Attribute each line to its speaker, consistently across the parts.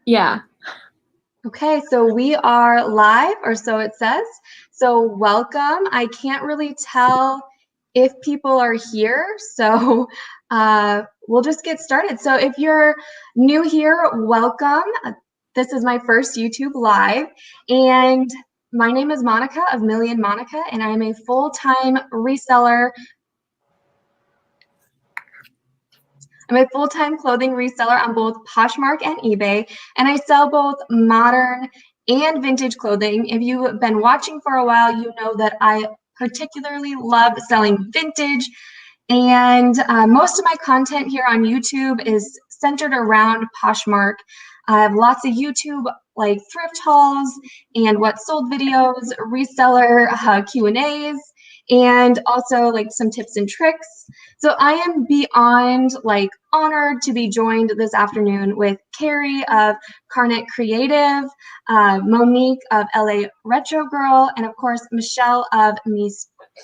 Speaker 1: Yeah.
Speaker 2: Okay, so we are live, or so it says. So welcome. I can't really tell if people are here, so we'll just get started. So if you're new here, welcome. This is my first YouTube Live, and my name is Monica of millyandmonica, and I am a full-time reseller. I'm a full-time clothing reseller on both Poshmark and eBay, and I sell both modern and vintage clothing. If you've been watching for a while, you know that I particularly love selling vintage, and most of my content here on YouTube is centered around Poshmark. I have lots of YouTube like thrift hauls and what sold videos, reseller Q&As, and also like some tips and tricks. So I am beyond like honored to be joined this afternoon with Kari of KarnetCreative, Monique of LARetroGirl, and of course Michelle of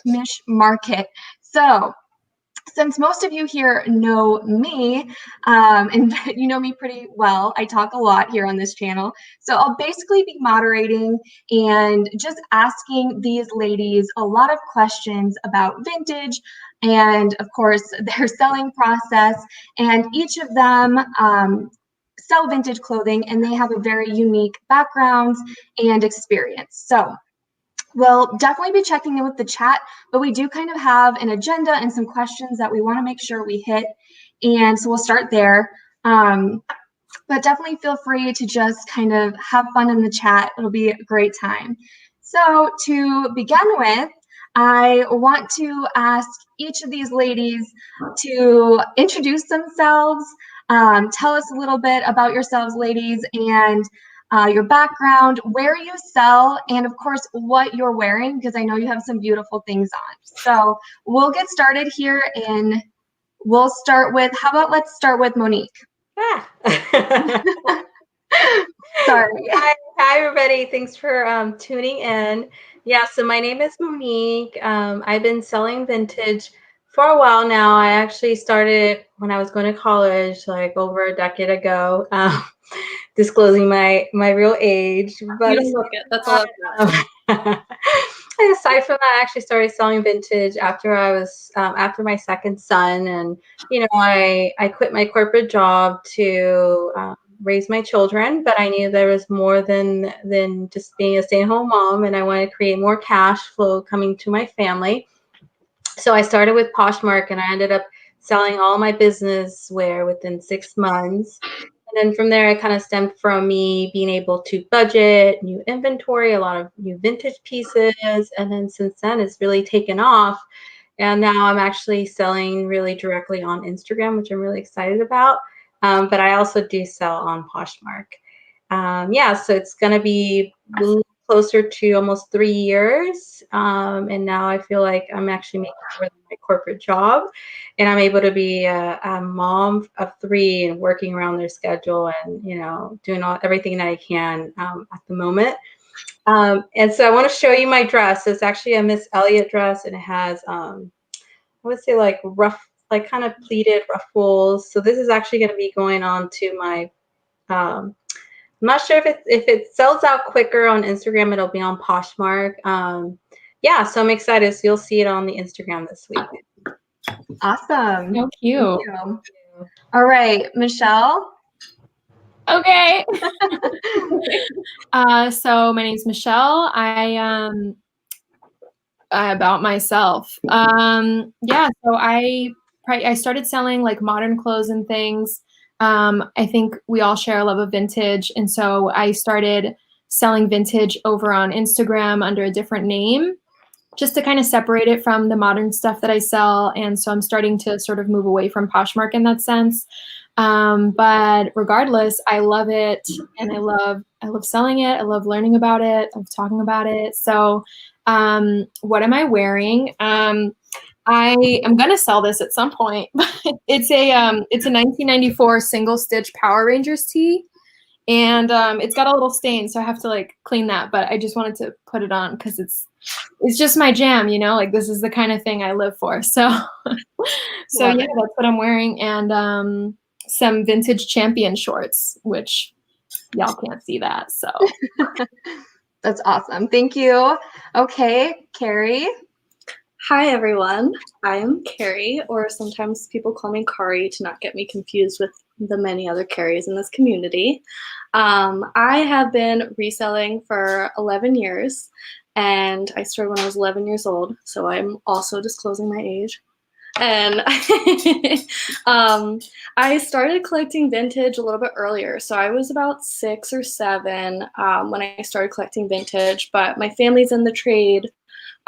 Speaker 2: MishMarket. So since most of you here know me, and you know me pretty well, I talk a lot here on this channel. So I'll basically be moderating and just asking these ladies a lot of questions about vintage and, of course, their selling process. And each of them sell vintage clothing, and they have a very unique background and experience. So we'll definitely be checking in with the chat, but we do kind of have an agenda and some questions that we want to make sure we hit. And so we'll start there. But definitely feel free to just kind of have fun in the chat. It'll be a great time. So to begin with, I want to ask each of these ladies to introduce themselves, tell us a little bit about yourselves, ladies, and your background, where you sell, and of course, what you're wearing, because I know you have some beautiful things on. So we'll get started here, and we'll start with, how about let's start with Monique. Sorry.
Speaker 3: Hi, everybody. Thanks for tuning in. Yeah, so my name is Monique. I've been selling vintage for a while now. I actually started when I was going to college, like over a decade ago. Disclosing my real age, but
Speaker 1: You don't look it. That's all.
Speaker 3: Aside from that, I actually started selling vintage after I was after my second son, and you know, I quit my corporate job to raise my children, but I knew there was more than just being a stay-at-home mom, and I wanted to create more cash flow coming to my family. So I started with Poshmark, and I ended up selling all my business wear within 6 months. And then from there, it kind of stemmed from me being able to budget new inventory, a lot of new vintage pieces. And then since then, it's really taken off. And now I'm actually selling really directly on Instagram, which I'm really excited about. But I also do sell on Poshmark. Yeah, so it's going to be a little closer to almost 3 years. And now I feel like I'm actually making more than my corporate job. And I'm able to be a mom of 3 and working around their schedule and, you know, doing everything that I can at the moment. And so I want to show you my dress. It's actually a Miss Elliott dress, and it has, I would say, like rough, like kind of pleated ruffles. So this is actually going to be going on to my, I'm not sure if it sells out quicker on Instagram. It'll be on Poshmark. Yeah, so I'm excited. So you'll see it on the Instagram this week.
Speaker 2: Awesome.
Speaker 1: So cute.
Speaker 2: Thank you. All right, Michelle.
Speaker 1: Okay. So my name's Michelle. About myself. Yeah, so I started selling like modern clothes and things. I think we all share a love of vintage, and so I started selling vintage over on Instagram under a different name, just to kind of separate it from the modern stuff that I sell. And so I'm starting to sort of move away from Poshmark in that sense. But regardless, I love it, and I love selling it. I love learning about it. I love talking about it. So what am I wearing? I am gonna sell this at some point. It's a 1994 single stitch Power Rangers tee, and it's got a little stain, so I have to like clean that. But I just wanted to put it on because it's just my jam, you know. Like this is the kind of thing I live for. So yeah, that's what I'm wearing, and some vintage Champion shorts, which y'all can't see that. So
Speaker 2: That's awesome. Thank you. Okay, Kari.
Speaker 4: Hi, everyone. I am Kari, or sometimes people call me Kari to not get me confused with the many other Karis in this community. I have been reselling for 11 years, and I started when I was 11 years old, so I'm also disclosing my age. And I started collecting vintage a little bit earlier. So I was about 6 or 7 when I started collecting vintage, but my family's in the trade.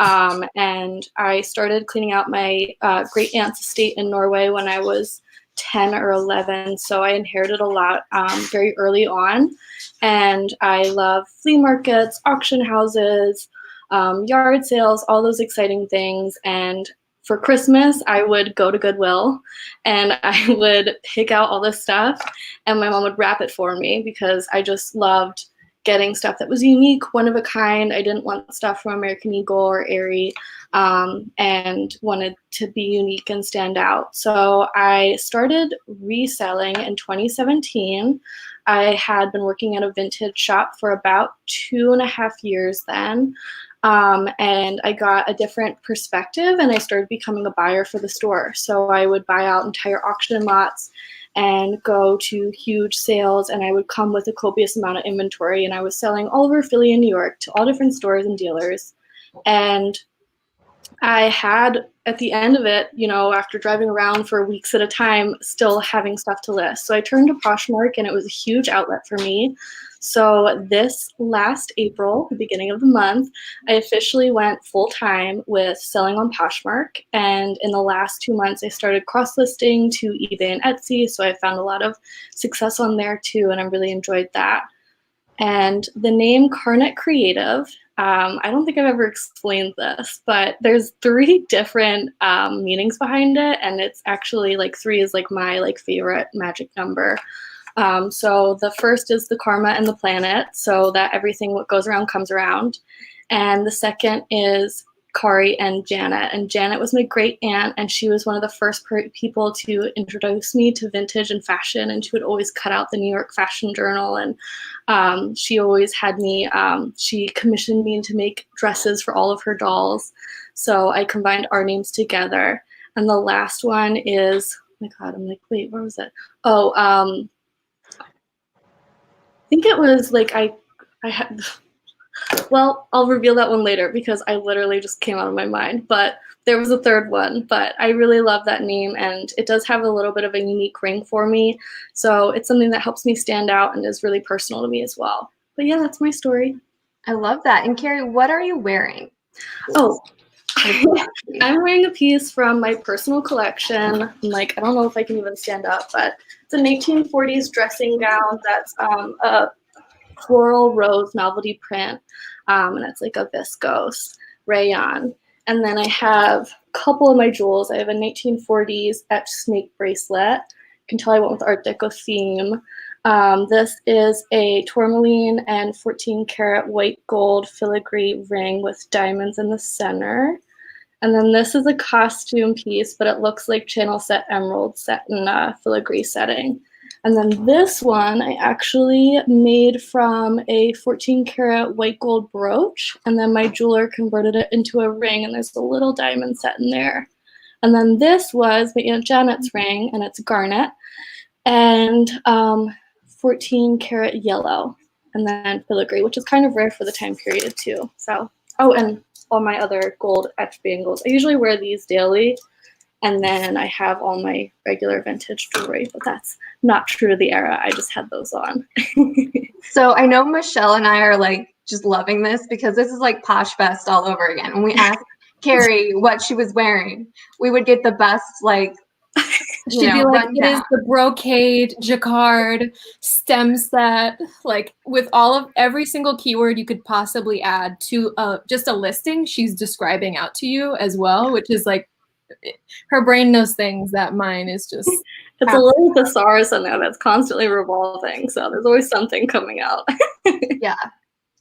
Speaker 4: And I started cleaning out my great aunt's estate in Norway when I was 10 or 11. So I inherited a lot very early on. And I love flea markets, auction houses, yard sales, all those exciting things. And for Christmas, I would go to Goodwill and I would pick out all this stuff and my mom would wrap it for me because I just loved getting stuff that was unique, one of a kind. I didn't want stuff from American Eagle or Aerie and wanted to be unique and stand out. So I started reselling in 2017. I had been working at a vintage shop for about 2.5 years then. And I got a different perspective and I started becoming a buyer for the store. So I would buy out entire auction lots and go to huge sales, and I would come with a copious amount of inventory, and I was selling all over Philly and New York to all different stores and dealers. And I had, at the end of it, you know, after driving around for weeks at a time, still having stuff to list. So I turned to Poshmark, and it was a huge outlet for me. So this last April, the beginning of the month, I officially went full-time with selling on Poshmark. And in the last 2 months, I started cross-listing to eBay and Etsy. So I found a lot of success on there too, and I really enjoyed that. And the name KarnetCreative, I don't think I've ever explained this, but there's 3 different meanings behind it. And it's actually like 3 is like my like favorite magic number. So the first is the karma and the planet, so that everything what goes around comes around. And the second is Kari and Janet. And Janet was my great aunt, and she was one of the first people to introduce me to vintage and fashion. And she would always cut out the New York Fashion Journal. And she always had me, she commissioned me to make dresses for all of her dolls. So I combined our names together. And the last one is, oh my God, I'm like, wait, where was it? Oh, I think it was like I had, well, I'll reveal that one later because I literally just came out of my mind, but there was a third one, but I really love that name and it does have a little bit of a unique ring for me. So it's something that helps me stand out and is really personal to me as well. But yeah, that's my story.
Speaker 2: I love that. And Kari, what are you wearing?
Speaker 4: Oh, I'm wearing a piece from my personal collection. Like, I don't know if I can even stand up, but it's a 1940s dressing gown that's a floral rose novelty print, and it's like a viscose rayon. And then I have a couple of my jewels. I have a 1940s etched snake bracelet. You can tell I went with Art Deco theme. This is a tourmaline and 14 karat white gold filigree ring with diamonds in the center. And then this is a costume piece, but it looks like channel set emerald set in a filigree setting. And then this one I actually made from a 14 karat white gold brooch. And then my jeweler converted it into a ring, and there's a little diamond set in there. And then this was my Aunt Janet's ring, and it's garnet and 14 karat yellow, and then filigree, which is kind of rare for the time period too. So, oh, and all my other gold etched bangles. I usually wear these daily, and then I have all my regular vintage jewelry, but that's not true to the era. I just had those on.
Speaker 2: So I know Michelle and I are like just loving this because this is like Posh Fest all over again. When we asked Kari what she was wearing, we would get the best like,
Speaker 1: she'd be like, it is the brocade jacquard stem set, like with all of every single keyword you could possibly add to just a listing she's describing out to you as well, which is like, her brain knows things that mine is just.
Speaker 4: It's a little thesaurus in there that's constantly revolving, so there's always something coming out.
Speaker 2: Yeah,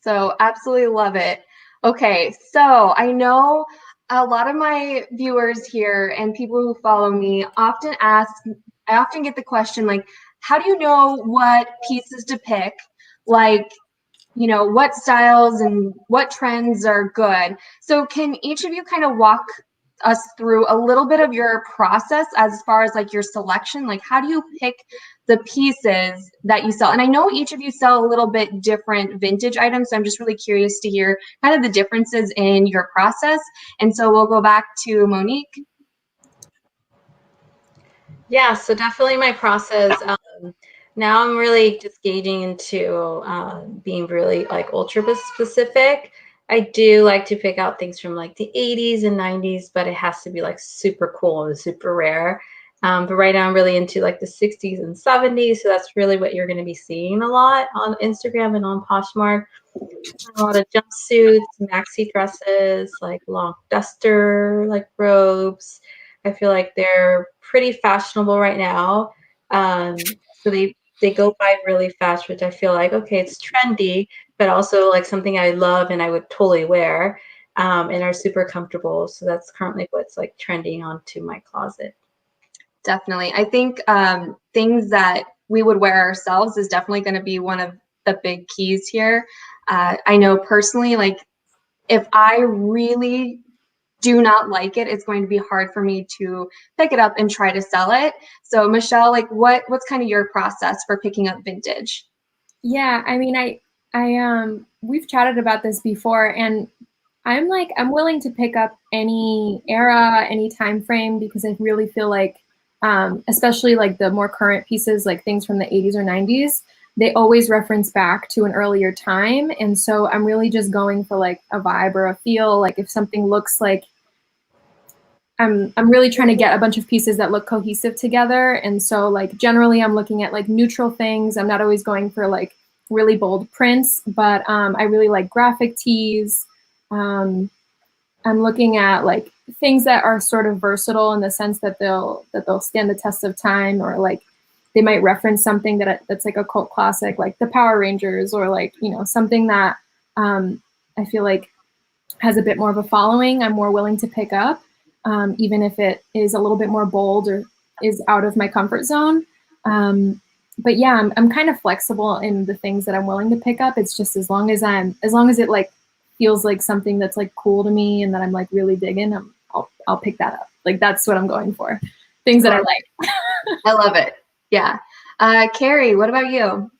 Speaker 2: so absolutely love it. Okay, so I know a lot of my viewers here and people who follow me often ask, I often get the question like, how do you know what pieces to pick like, you know, what styles and what trends are good. So can each of you kind of walk us through a little bit of your process as far as like your selection? Like, how do you pick the pieces that you sell? And I know each of you sell a little bit different vintage items, so I'm just really curious to hear kind of the differences in your process. And so we'll go back to Monique.
Speaker 3: Yeah, so definitely my process. Now I'm really just gauging into being really like ultra specific. I do like to pick out things from like the 80s and 90s, but it has to be like super cool and super rare. But right now I'm really into like the 60s and 70s. So that's really what you're going to be seeing a lot on Instagram and on Poshmark. A lot of jumpsuits, maxi dresses, like long duster, like robes. I feel like they're pretty fashionable right now. So they go by really fast, which I feel like, okay, it's trendy, but also like something I love and I would totally wear, and are super comfortable. So that's currently what's like trending onto my closet.
Speaker 2: Definitely. I think things that we would wear ourselves is definitely going to be one of the big keys here. I know personally, like if I really do not like it, it's going to be hard for me to pick it up and try to sell it. So Michelle, like what's kind of your process for picking up vintage?
Speaker 1: Yeah, I mean, we've chatted about this before, and I'm willing to pick up any era, any time frame, because I really feel like, especially like the more current pieces, like things from the 80s or 90s, they always reference back to an earlier time. And so I'm really just going for like a vibe or a feel. Like if something looks like, I'm really trying to get a bunch of pieces that look cohesive together. And so like generally I'm looking at like neutral things. I'm not always going for like really bold prints, but I really like graphic tees. I'm looking at like things that are sort of versatile in the sense that they'll stand the test of time, or like they might reference something that's like a cult classic, like the Power Rangers, or like, you know, something that I feel like has a bit more of a following. I'm more willing to pick up, even if it is a little bit more bold or is out of my comfort zone. But yeah, I'm kind of flexible in the things that I'm willing to pick up. It's just as long as it like feels like something that's like cool to me and that I'm like really digging, I'll pick that up. Like that's what I'm going for. Things that I like.
Speaker 2: I love it. Yeah. Kari, what about you?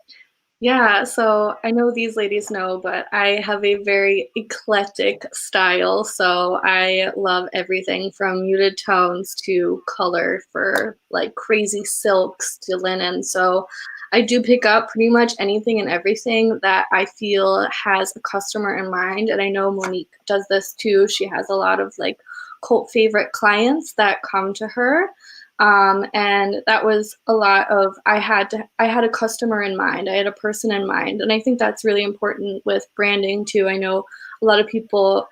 Speaker 4: Yeah, so I know these ladies know, but I have a very eclectic style. So I love everything from muted tones to color, for like crazy silks to linen. So I do pick up pretty much anything and everything that I feel has a customer in mind. And I know Monique does this too. She has a lot of like cult favorite clients that come to her. And that was a lot of, I had a customer in mind, I had a person in mind. And I think that's really important with branding too. I know a lot of people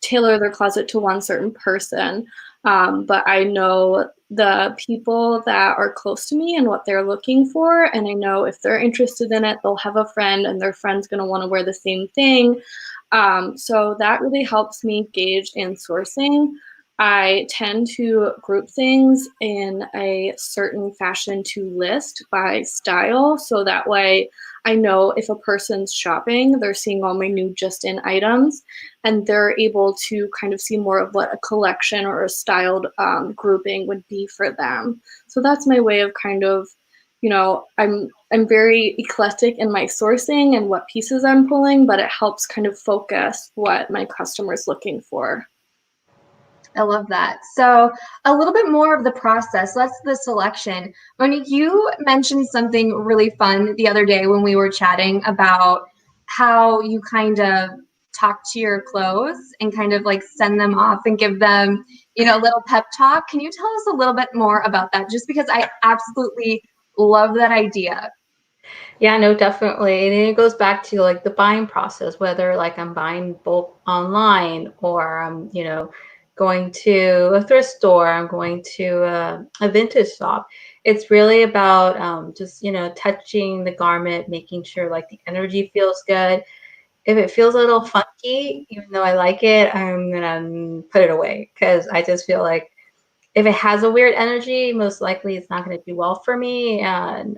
Speaker 4: tailor their closet to one certain person. But I know the people that are close to me and what they're looking for. And I know if they're interested in it, they'll have a friend and their friend's going to want to wear the same thing. So that really helps me gauge in sourcing. I tend to group things in a certain fashion to list by style. So that way I know if a person's shopping, they're seeing all my new just in items and they're able to kind of see more of what a collection or a styled grouping would be for them. So that's my way of kind of, you know, I'm very eclectic in my sourcing and what pieces I'm pulling, but it helps kind of focus what my customer's looking for.
Speaker 2: I love that. So a little bit more of the process. That's the selection. Monique, you mentioned something really fun the other day when we were chatting about how you kind of talk to your clothes and kind of like send them off and give them, you know, a little pep talk. Can you tell us a little bit more about that? Just because I absolutely love that idea.
Speaker 3: Yeah, no, definitely. And it goes back to like the buying process, whether like I'm buying bulk online or I'm, you know, going to a thrift store, I'm going to a vintage shop. It's really about just, you know, touching the garment, making sure like the energy feels good. If it feels a little funky, even though I like it, I'm gonna put it away because I just feel like if it has a weird energy, most likely it's not going to do well for me. And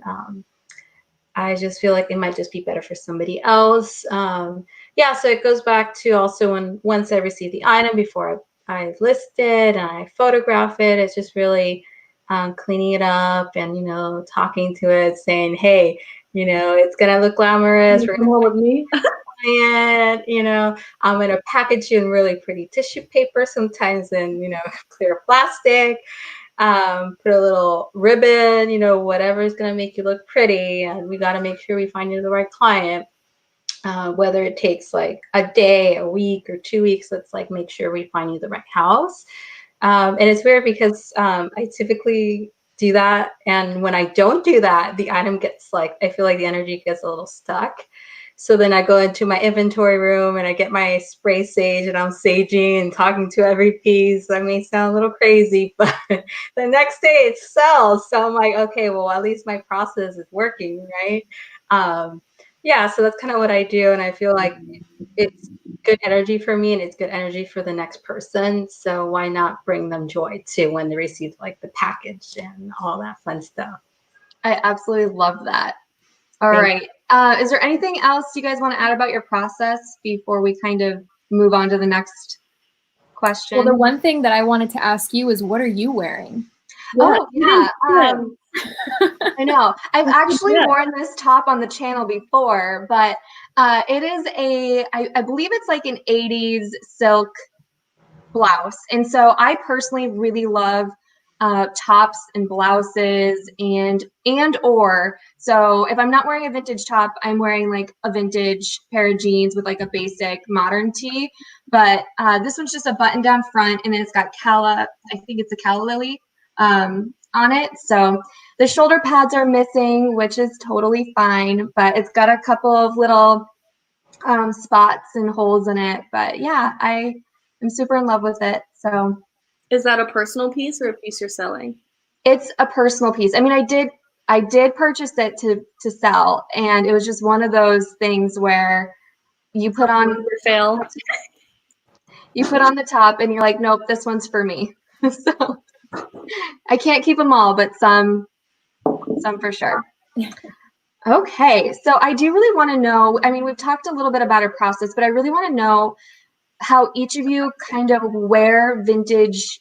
Speaker 3: I just feel like it might just be better for somebody else. Yeah, so it goes back to also once I receive the item before I list it and I photograph it, it's just really cleaning it up and, talking to it, saying, hey, it's going to look glamorous. We're
Speaker 4: Come on with me.
Speaker 3: client, I'm going to package you in really pretty tissue paper, sometimes in, clear plastic, put a little ribbon, whatever is going to make you look pretty. And we got to make sure we find you the right client. Whether it takes like a day, a week, or 2 weeks, let's like make sure we find you the right house. And it's weird because I typically do that. And when I don't do that, the item gets like, I feel like the energy gets a little stuck. So then I go into my inventory room and I get my spray sage and I'm saging and talking to every piece. That may sound a little crazy, but the next day it sells. So I'm like, okay, well, at least my process is working, right? Yeah, so that's kind of what I do. And I feel like it's good energy for me and it's good energy for the next person. So why not bring them joy too when they receive like the package and all that fun stuff?
Speaker 2: I absolutely love that. All right. Is there anything else you guys want to add about your process before we kind of move on to the next question?
Speaker 1: Well, the one thing that I wanted to ask you is, what are you wearing?
Speaker 2: Oh, yeah. I know. I've actually worn this top on the channel before, but it is I believe it's like an 80s silk blouse. And so I personally really love tops and blouses or so if I'm not wearing a vintage top, I'm wearing like a vintage pair of jeans with like a basic modern tee. But this one's just a button down front and then it's got I think it's a calla lily on it. So the shoulder pads are missing, which is totally fine, but it's got a couple of little spots and holes in it. But yeah, I'm super in love with it. So
Speaker 4: is that a personal piece or a piece you're selling?
Speaker 2: It's a personal piece. I mean, I did purchase it to sell, and it was just one of those things where you put on you put on the top and you're like, nope, this one's for me. So I can't keep them all, but some for sure. Okay, so I do really want to know, I mean, we've talked a little bit about our process, but I really want to know how each of you kind of wear vintage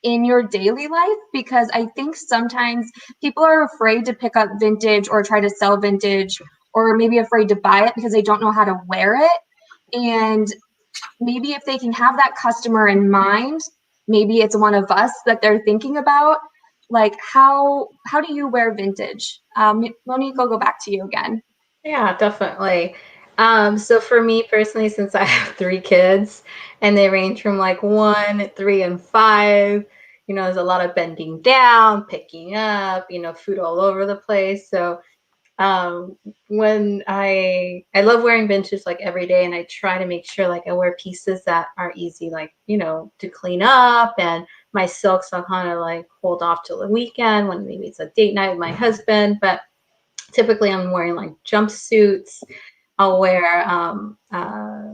Speaker 2: in your daily life, because I think sometimes people are afraid to pick up vintage or try to sell vintage, or maybe afraid to buy it because they don't know how to wear it. And maybe if they can have that customer in mind, maybe it's one of us that they're thinking about. Like, how do you wear vintage? Monique, I'll go back to you again.
Speaker 3: Yeah, definitely. So for me personally, since I have 3 kids and they range from like 1, 3, and 5, there's a lot of bending down, picking up, food all over the place. So when I love wearing vintage like every day, and I try to make sure like I wear pieces that are easy, like, to clean up, and my silks I'll kind of like hold off till the weekend when maybe it's a date night with my husband. But typically I'm wearing like jumpsuits. I'll wear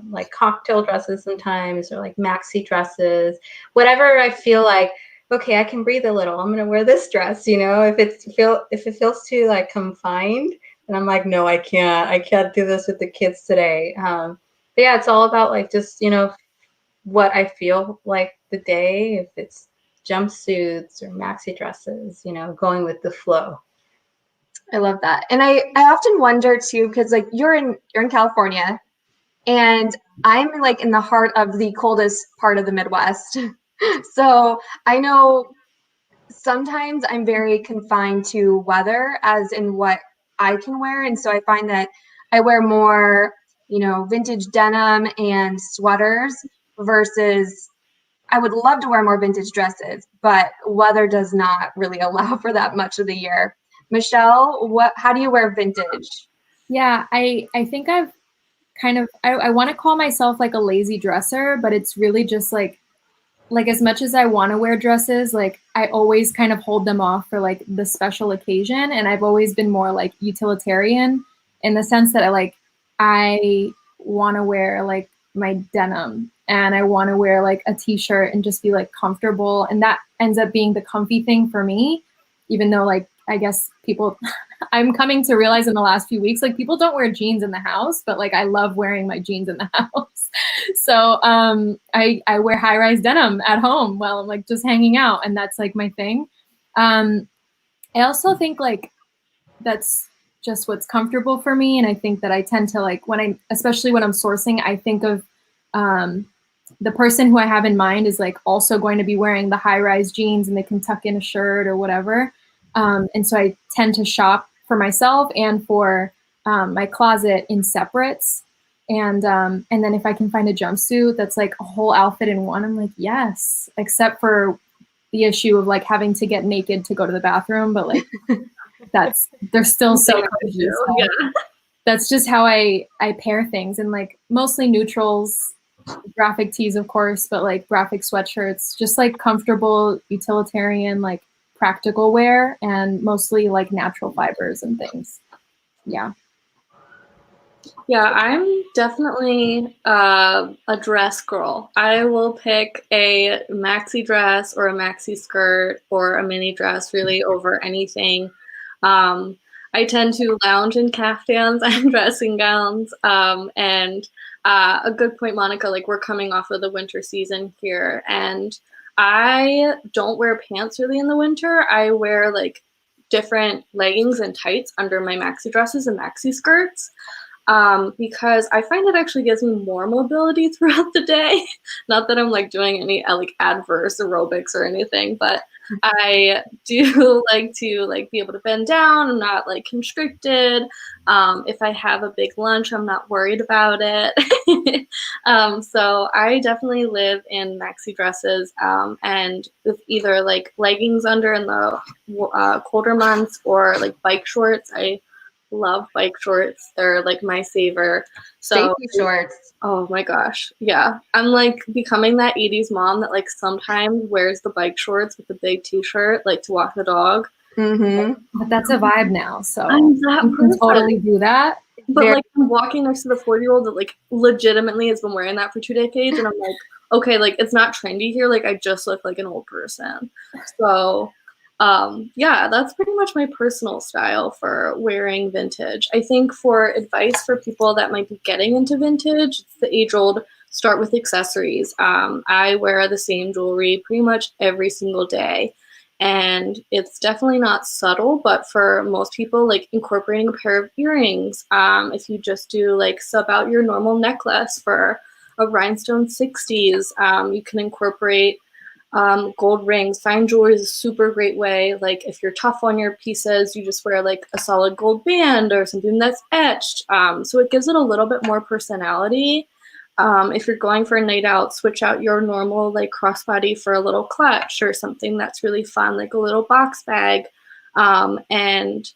Speaker 3: like cocktail dresses sometimes, or like maxi dresses, whatever I feel like, okay, I can breathe a little, I'm gonna wear this dress. If it feels too like confined, and I'm like, no, I can't do this with the kids today. But yeah, it's all about like just what I feel like the day. If it's jumpsuits or maxi dresses, going with the flow.
Speaker 2: I love that. And I often wonder too, because like you're in California and I'm like in the heart of the coldest part of the Midwest. So I know sometimes I'm very confined to weather as in what I can wear. And so I find that I wear more, vintage denim and sweaters versus I would love to wear more vintage dresses, but weather does not really allow for that much of the year. Michelle, how do you wear vintage?
Speaker 1: Yeah, I think I've kind of, I want to call myself like a lazy dresser, but it's really just like as much as I want to wear dresses, like I always kind of hold them off for like the special occasion. And I've always been more like utilitarian in the sense that I want to wear like my denim and I want to wear like a t-shirt and just be like comfortable. And that ends up being the comfy thing for me, even though like I guess people, I'm coming to realize in the last few weeks, like people don't wear jeans in the house, but like I love wearing my jeans in the house. So I wear high-rise denim at home while I'm like just hanging out, and that's like my thing. I also think like that's just what's comfortable for me. And I think that I tend to like especially when I'm sourcing, I think of the person who I have in mind is like also going to be wearing the high-rise jeans and they can tuck in a shirt or whatever. And so I tend to shop for myself and for my closet in separates. And then if I can find a jumpsuit that's like a whole outfit in one, I'm like, yes, except for the issue of like having to get naked to go to the bathroom. But like, they're still so cozy. So yeah. That's just how I pair things, and like mostly neutrals, graphic tees, of course, but like graphic sweatshirts, just like comfortable, utilitarian, like practical wear, and mostly like natural fibers and things. Yeah.
Speaker 4: Yeah, I'm definitely a dress girl. I will pick a maxi dress or a maxi skirt or a mini dress really over anything. I tend to lounge in caftans and dressing gowns. And a good point, Monica, like we're coming off of the winter season here, and I don't wear pants really in the winter. I wear like different leggings and tights under my maxi dresses and maxi skirts. Because I find it actually gives me more mobility throughout the day. Not that I'm like doing any like adverse aerobics or anything, but I do like to like be able to bend down. I'm not like constricted. If I have a big lunch, I'm not worried about it. So I definitely live in maxi dresses, and with either like leggings under in the colder months or like bike shorts. I love bike shorts. They're like my saver. So
Speaker 2: safety shorts.
Speaker 4: Oh my gosh. Yeah. I'm like becoming that 80s mom that like sometimes wears the bike shorts with the big t-shirt like to walk the dog.
Speaker 2: Mm-hmm.
Speaker 1: But that's a vibe now. So
Speaker 4: I'm that
Speaker 1: you can totally do that.
Speaker 4: But like I'm walking next to the 40-year-old that like legitimately has been wearing that for 2 decades, and I'm like, okay, like it's not trendy here. Like I just look like an old person. So yeah, that's pretty much my personal style for wearing vintage. I think for advice for people that might be getting into vintage, it's the age-old start with accessories. I wear the same jewelry pretty much every single day, and it's definitely not subtle, but for most people, like incorporating a pair of earrings, if you just do like sub out your normal necklace for a rhinestone 60s, you can incorporate gold rings. Fine jewelry is a super great way. Like if you're tough on your pieces, you just wear like a solid gold band or something that's etched. So it gives it a little bit more personality. If you're going for a night out, switch out your normal like crossbody for a little clutch or something that's really fun, like a little box bag. And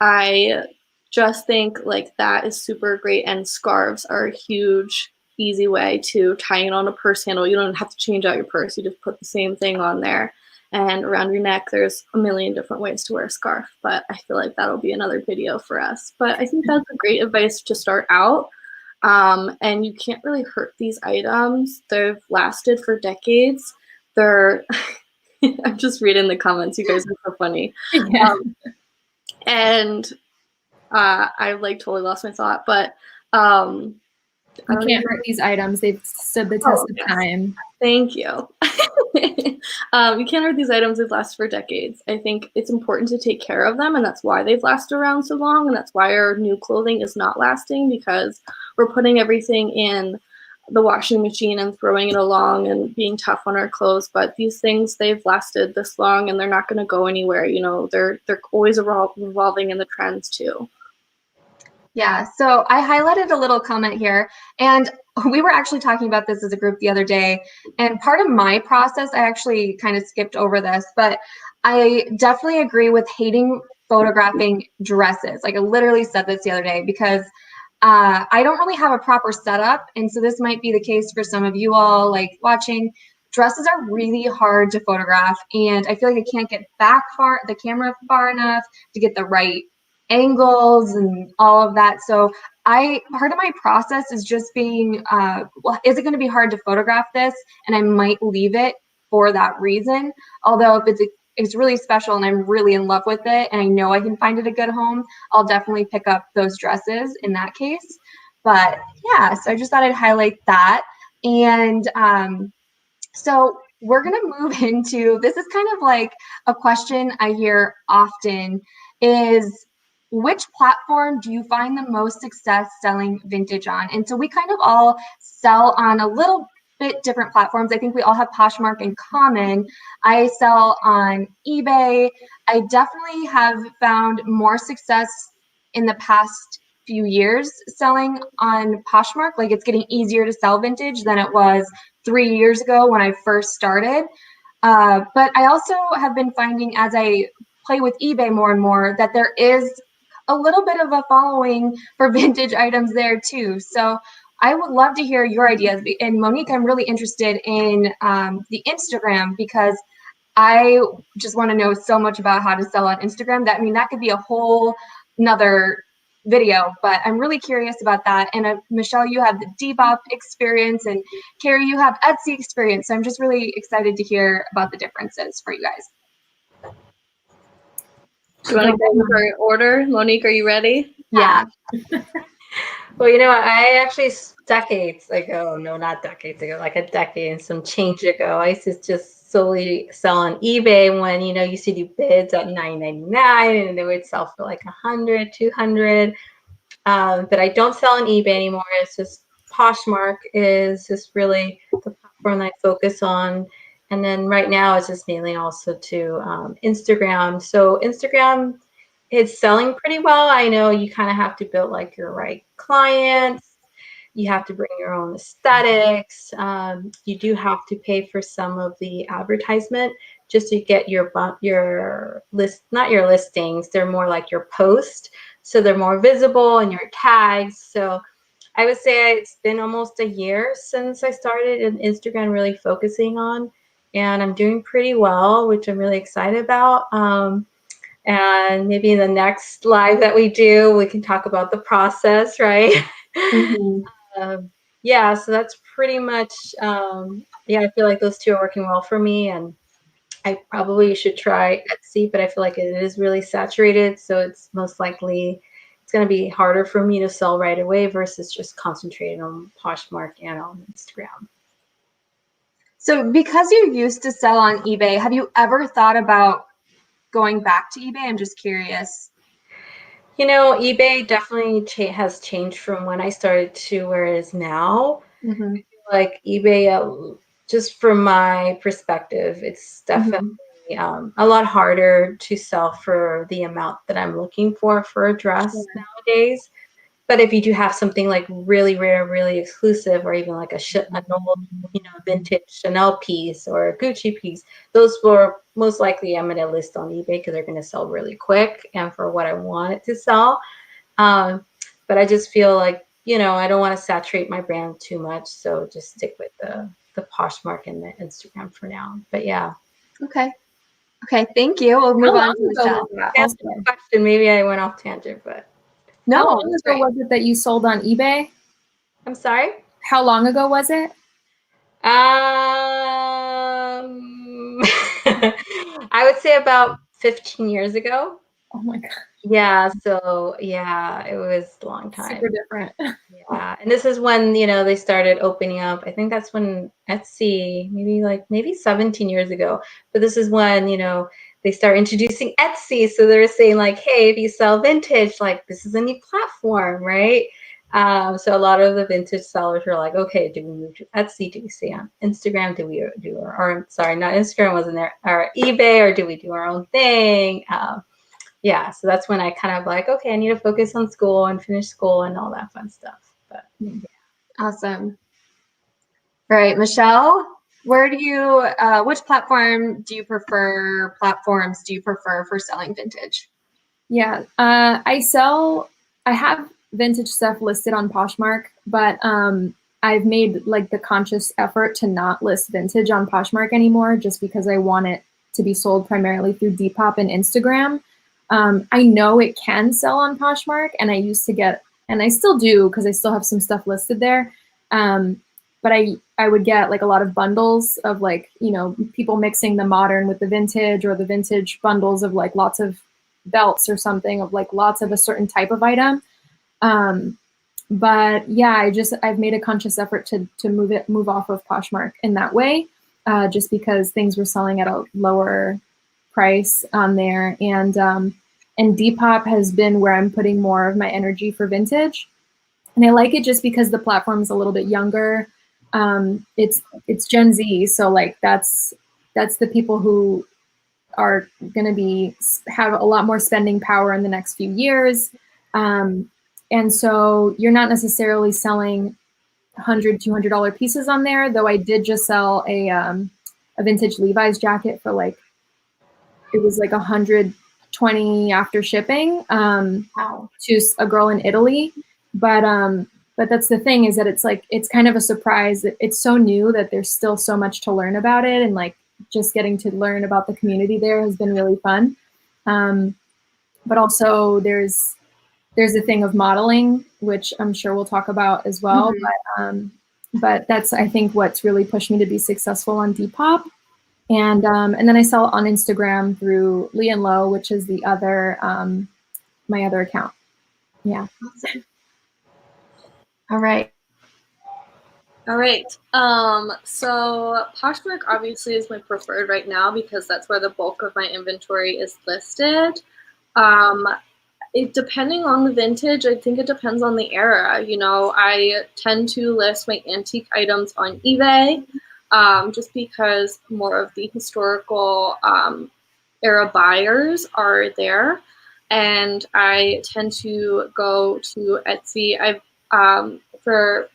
Speaker 4: I just think like that is super great. And scarves are a huge easy way to tie it on a purse handle. You don't have to change out your purse. You just put the same thing on there. And around your neck, there's a million different ways to wear a scarf, but I feel like that'll be another video for us. But I think that's a great advice to start out. And you can't really hurt these items. They've lasted for decades. They're, I'm just reading the comments. You guys are so funny.
Speaker 1: Yeah.
Speaker 4: And I like totally lost my thought, but
Speaker 1: you can't hurt these items. They've stood the test of time.
Speaker 4: Thank you. You can't hurt these items. They've lasted for decades. I think it's important to take care of them, and that's why they've lasted around so long, and that's why our new clothing is not lasting, because we're putting everything in the washing machine and throwing it along and being tough on our clothes. But these things, they've lasted this long, and they're not going to go anywhere. You know, they're always revolving in the trends too.
Speaker 2: Yeah, so I highlighted a little comment here, and we were actually talking about this as a group the other day, and part of my process, I actually kind of skipped over this, but I definitely agree with hating photographing dresses. Like I literally said this the other day, because I don't really have a proper setup, and so this might be the case for some of you all like watching. Dresses are really hard to photograph, and I feel like I can't get the camera far enough to get the right angles and all of that. So part of my process is just being, well, is it going to be hard to photograph this? And I might leave it for that reason. Although if it's it's really special and I'm really in love with it and I know I can find it a good home, I'll definitely pick up those dresses in that case. But yeah, so I just thought I'd highlight that. And so we're going to move into, this is kind of like a question I hear often is, which platform do you find the most success selling vintage on? And so we kind of all sell on a little bit different platforms. I think we all have Poshmark in common. I sell on eBay. I definitely have found more success in the past few years selling on Poshmark. Like, it's getting easier to sell vintage than it was 3 years ago when I first started. But I also have been finding as I play with eBay more and more that there is a little bit of a following for vintage items there too. So I would love to hear your ideas. And Monique, I'm really interested in the Instagram because I just want to know so much about how to sell on Instagram. That, I mean, that could be a whole another video, but I'm really curious about that. And Michelle, you have the Depop experience, and Kari, you have Etsy experience. So I'm just really excited to hear about the differences for you guys.
Speaker 4: Do you want to go for order? Monique, are you ready?
Speaker 2: Yeah.
Speaker 3: Well, you know, I actually decades ago, no, not decades ago, like a decade and some change ago, I used to just solely sell on eBay when, you know, you used to do bids at $9.99 and they would sell for like 100, 200. But I don't sell on eBay anymore. It's just Poshmark is just really the platform that I focus on. And then right now it's just mainly also to Instagram. So Instagram, it's selling pretty well. I know you kind of have to build like your right clients. You have to bring your own aesthetics. You do have to pay for some of the advertisement just to get your list, not your listings. They're more like your post. So they're more visible and your tags. So I would say it's been almost a year since I started in Instagram really focusing on, and I'm doing pretty well, which I'm really excited about. And maybe in the next live that we do, we can talk about the process, right?
Speaker 2: Mm-hmm.
Speaker 3: Yeah, so that's pretty much, yeah, I feel like those two are working well for me. And I probably should try Etsy, but I feel like it is really saturated. So it's most likely, it's going to be harder for me to sell right away versus just concentrating on Poshmark and on Instagram.
Speaker 2: So because you used to sell on eBay, have you ever thought about going back to eBay? I'm just curious.
Speaker 3: You know, eBay definitely has changed from when I started to where it is now.
Speaker 2: Mm-hmm.
Speaker 3: Like eBay, just from my perspective, it's definitely a lot harder to sell for the amount that I'm looking for a dress nowadays. But if you do have something like really rare, really exclusive, or even like an old, you know, vintage Chanel piece or a Gucci piece, those were most likely I'm going to list on eBay because they're going to sell really quick and for what I want it to sell. But I just feel like, you know, I don't want to saturate my brand too much, so just stick with the Poshmark and the Instagram for now. But yeah.
Speaker 2: Okay. Okay. Thank you. We'll move on to Michelle.
Speaker 3: That's the question. Maybe I went off tangent, but
Speaker 1: How long ago was it that you sold on eBay?
Speaker 3: I'm sorry.
Speaker 1: How long ago was it?
Speaker 3: I would say about 15 years ago.
Speaker 1: Oh my God.
Speaker 3: Yeah. So yeah, it was a long time.
Speaker 1: Super different.
Speaker 3: Yeah. And this is when, you know, they started opening up. I think that's when Etsy, maybe 17 years ago. But this is when, you know, they start introducing Etsy. So they're saying like, hey, if you sell vintage, like this is a new platform, right? So a lot of the vintage sellers were like, okay, do we move to Etsy? Do we stay on Instagram? Do we do or sorry, not Instagram wasn't there, or eBay, or do we do our own thing? Yeah, so that's when I kind of like, okay, I need to focus on school and finish school and all that fun stuff. But yeah.
Speaker 2: Awesome. All right, Michelle, where do you, which platforms do you prefer for selling vintage?
Speaker 1: Yeah, I have vintage stuff listed on Poshmark, but I've made like the conscious effort to not list vintage on Poshmark anymore just because I want it to be sold primarily through Depop and Instagram. I know it can sell on Poshmark, and I used to get, and I still do because I still have some stuff listed there. But I would get like a lot of bundles of like, you know, people mixing the modern with the vintage, or the vintage bundles of like lots of belts or something, of like lots of a certain type of item. But yeah, I've made a conscious effort to move off of Poshmark in that way, just because things were selling at a lower price on there. And Depop has been where I'm putting more of my energy for vintage. And I like it just because the platform is a little bit younger. It's Gen Z, so like that's the people who are going to have a lot more spending power in the next few years. And so you're not necessarily selling $100, $200 pieces on there, though I did just sell a vintage Levi's jacket for like, it was like $120 after shipping to a girl in Italy. But that's the thing, is that it's like, it's kind of a surprise that it's so new that there's still so much to learn about it. And like just getting to learn about the community there has been really fun. But also there's a thing of modeling, which I'm sure we'll talk about as well. Mm-hmm. But that's, I think, what's really pushed me to be successful on Depop. And then I sell on Instagram through Lee and Low, which is the other, my other account. Yeah.
Speaker 2: All right.
Speaker 4: So Poshmark obviously is my preferred right now because that's where the bulk of my inventory is listed. Depending on the vintage, I think it depends on the era. You know, I tend to list my antique items on eBay, just because more of the historical era buyers are there. And I tend to go to Etsy. For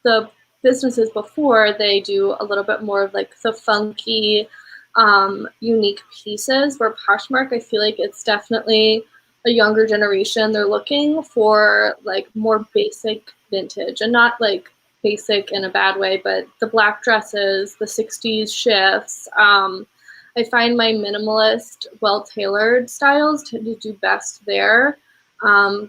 Speaker 4: the businesses before, they do a little bit more of like the funky, unique pieces, where Poshmark, I feel like it's definitely a younger generation. They're looking for like more basic vintage, and not like basic in a bad way, but the black dresses, the 60s shifts. I find my minimalist, well-tailored styles tend to do best there,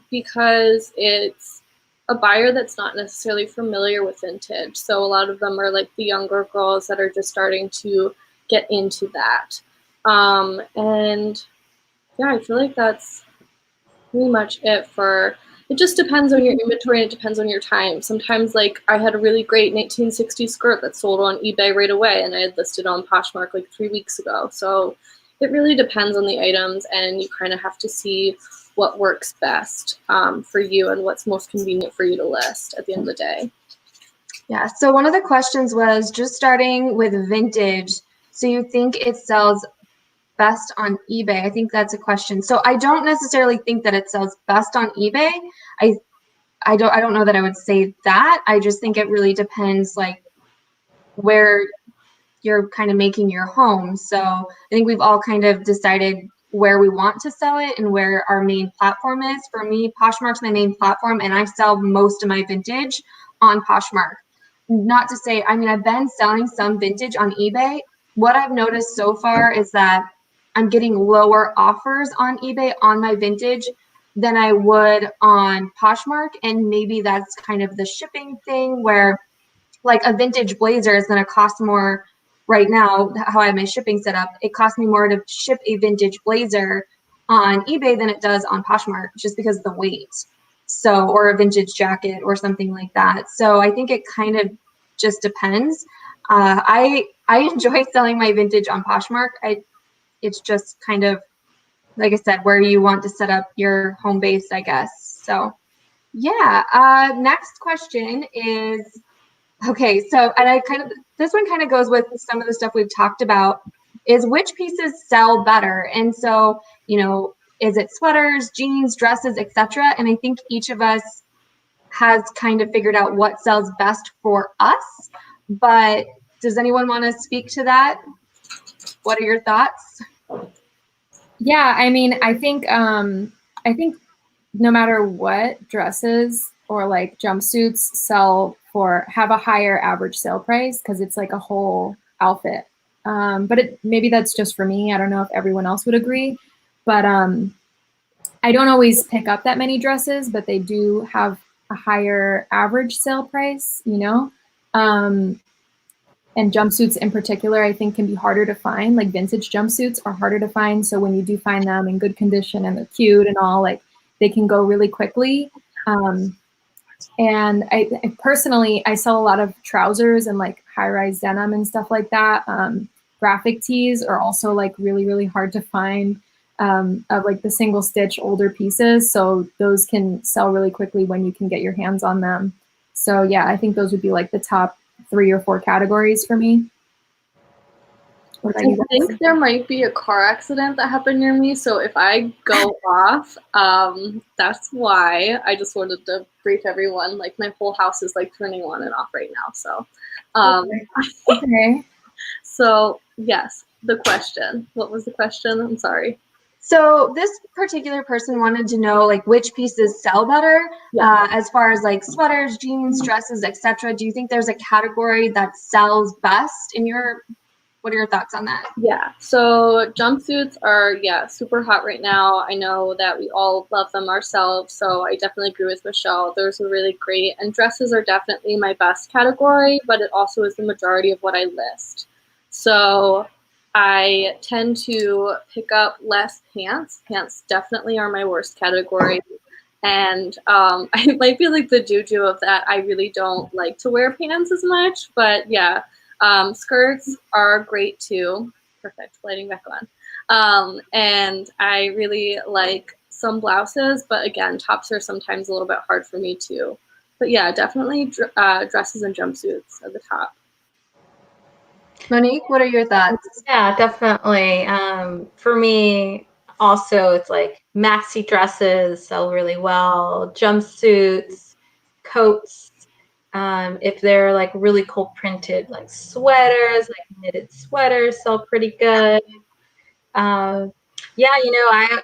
Speaker 4: because it's a buyer that's not necessarily familiar with vintage. So a lot of them are like the younger girls that are just starting to get into that. And yeah, I feel like that's pretty much it for, it just depends on your inventory, and it depends on your time. Sometimes like I had a really great 1960s skirt that sold on eBay right away, and I had listed on Poshmark like 3 weeks ago. So it really depends on the items, and you kind of have to see what works best for you and what's most convenient for you to list at the end of the day.
Speaker 2: Yeah, so one of the questions was just starting with vintage. So you think it sells best on eBay? I think that's a question. So I don't necessarily think that it sells best on eBay. I don't know that I would say that. I just think it really depends like where you're kind of making your home. So I think we've all kind of decided where we want to sell it and where our main platform is. For me, Poshmark's my main platform, and I sell most of my vintage on Poshmark. Not to say, I mean, I've been selling some vintage on eBay. What I've noticed so far is that I'm getting lower offers on eBay on my vintage than I would on Poshmark. And maybe that's kind of the shipping thing, where like a vintage blazer is going to cost more right now. How I have my shipping set up, it costs me more to ship a vintage blazer on eBay than it does on Poshmark, just because of the weight. So, or a vintage jacket or something like that. So I think it kind of just depends. I enjoy selling my vintage on Poshmark. It's just kind of, like I said, where you want to set up your home base, I guess. So yeah, next question is, okay, so, and this one kind of goes with some of the stuff we've talked about, is which pieces sell better? And so, you know, is it sweaters, jeans, dresses, etc.? And I think each of us has kind of figured out what sells best for us. But does anyone want to speak to that? What are your thoughts?
Speaker 1: Yeah, I mean, I think no matter what, dresses or like jumpsuits have a higher average sale price, because it's like a whole outfit. But maybe that's just for me. I don't know if everyone else would agree, but I don't always pick up that many dresses, but they do have a higher average sale price, you know? And jumpsuits in particular, I think can be harder to find. Like vintage jumpsuits are harder to find. So when you do find them in good condition and they're cute and all, like they can go really quickly. And I personally, I sell a lot of trousers and like high-rise denim and stuff like that. Graphic tees are also like really, really hard to find of like the single stitch older pieces. So those can sell really quickly when you can get your hands on them. So yeah, I think those would be like the top 3 or 4 categories for me. What about you guys?
Speaker 4: I think there might be a car accident that happened near me, so if I go off, that's why. I just wanted to brief everyone. Like my whole house is like turning on and off right now. So,
Speaker 1: Okay.
Speaker 4: So yes, the question. What was the question? I'm sorry.
Speaker 2: So this particular person wanted to know like which pieces sell better, as far as like sweaters, jeans, dresses, etc. Do you think there's a category that sells best in your? What are your thoughts on that?
Speaker 4: Yeah, so jumpsuits are, super hot right now. I know that we all love them ourselves, so I definitely agree with Michelle. Those are really great. And dresses are definitely my best category, but it also is the majority of what I list. So I tend to pick up less pants. Pants definitely are my worst category. And I might be like the juju of that. I really don't like to wear pants as much, but yeah. Skirts are great too. Perfect, lighting back on. And I really like some blouses, but again, tops are sometimes a little bit hard for me too. But yeah, definitely dresses and jumpsuits at the top.
Speaker 2: Monique, what are your thoughts?
Speaker 3: Yeah, definitely. For me, also, it's like maxi dresses sell really well, jumpsuits, coats. If they're like really cool printed, like sweaters, like knitted sweaters sell pretty good. Yeah, I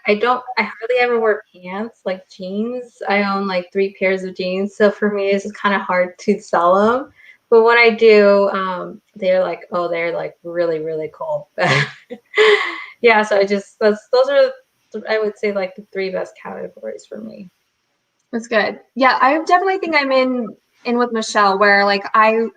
Speaker 3: hardly ever wear pants, like jeans. I own like 3 pairs of jeans, so for me, it's just kind of hard to sell them. But when I do, they're like really, really cool. Yeah, so those are, I would say, like the 3 best categories for me.
Speaker 2: That's good. Yeah, I definitely think I'm in with Michelle, where like I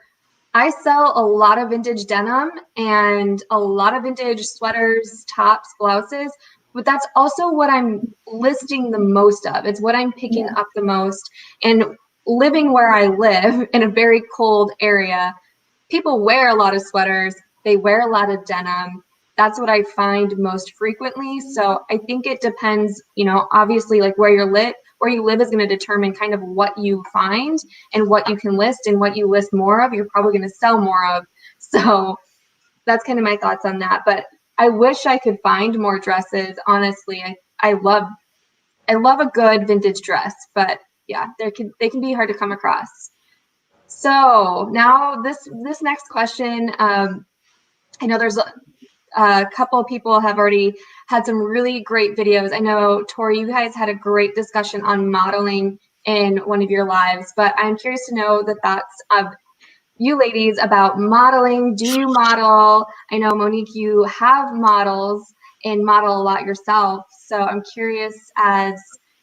Speaker 2: sell a lot of vintage denim and a lot of vintage sweaters, tops, blouses, but that's also what I'm listing the most of. It's what I'm picking up the most. And living where I live in a very cold area, people wear a lot of sweaters, they wear a lot of denim. That's what I find most frequently. So I think it depends, obviously like where you live is going to determine kind of what you find and what you can list, and what you list more of, you're probably going to sell more of. So that's kind of my thoughts on that. But I wish I could find more dresses. Honestly, I love a good vintage dress, but yeah, they can be hard to come across. So now this next question, I know there's a couple of people have already had some really great videos. I know, Tori, you guys had a great discussion on modeling in one of your lives, but I'm curious to know the thoughts of you ladies about modeling. Do you model? I know, Monique, you have models and model a lot yourself. So I'm curious as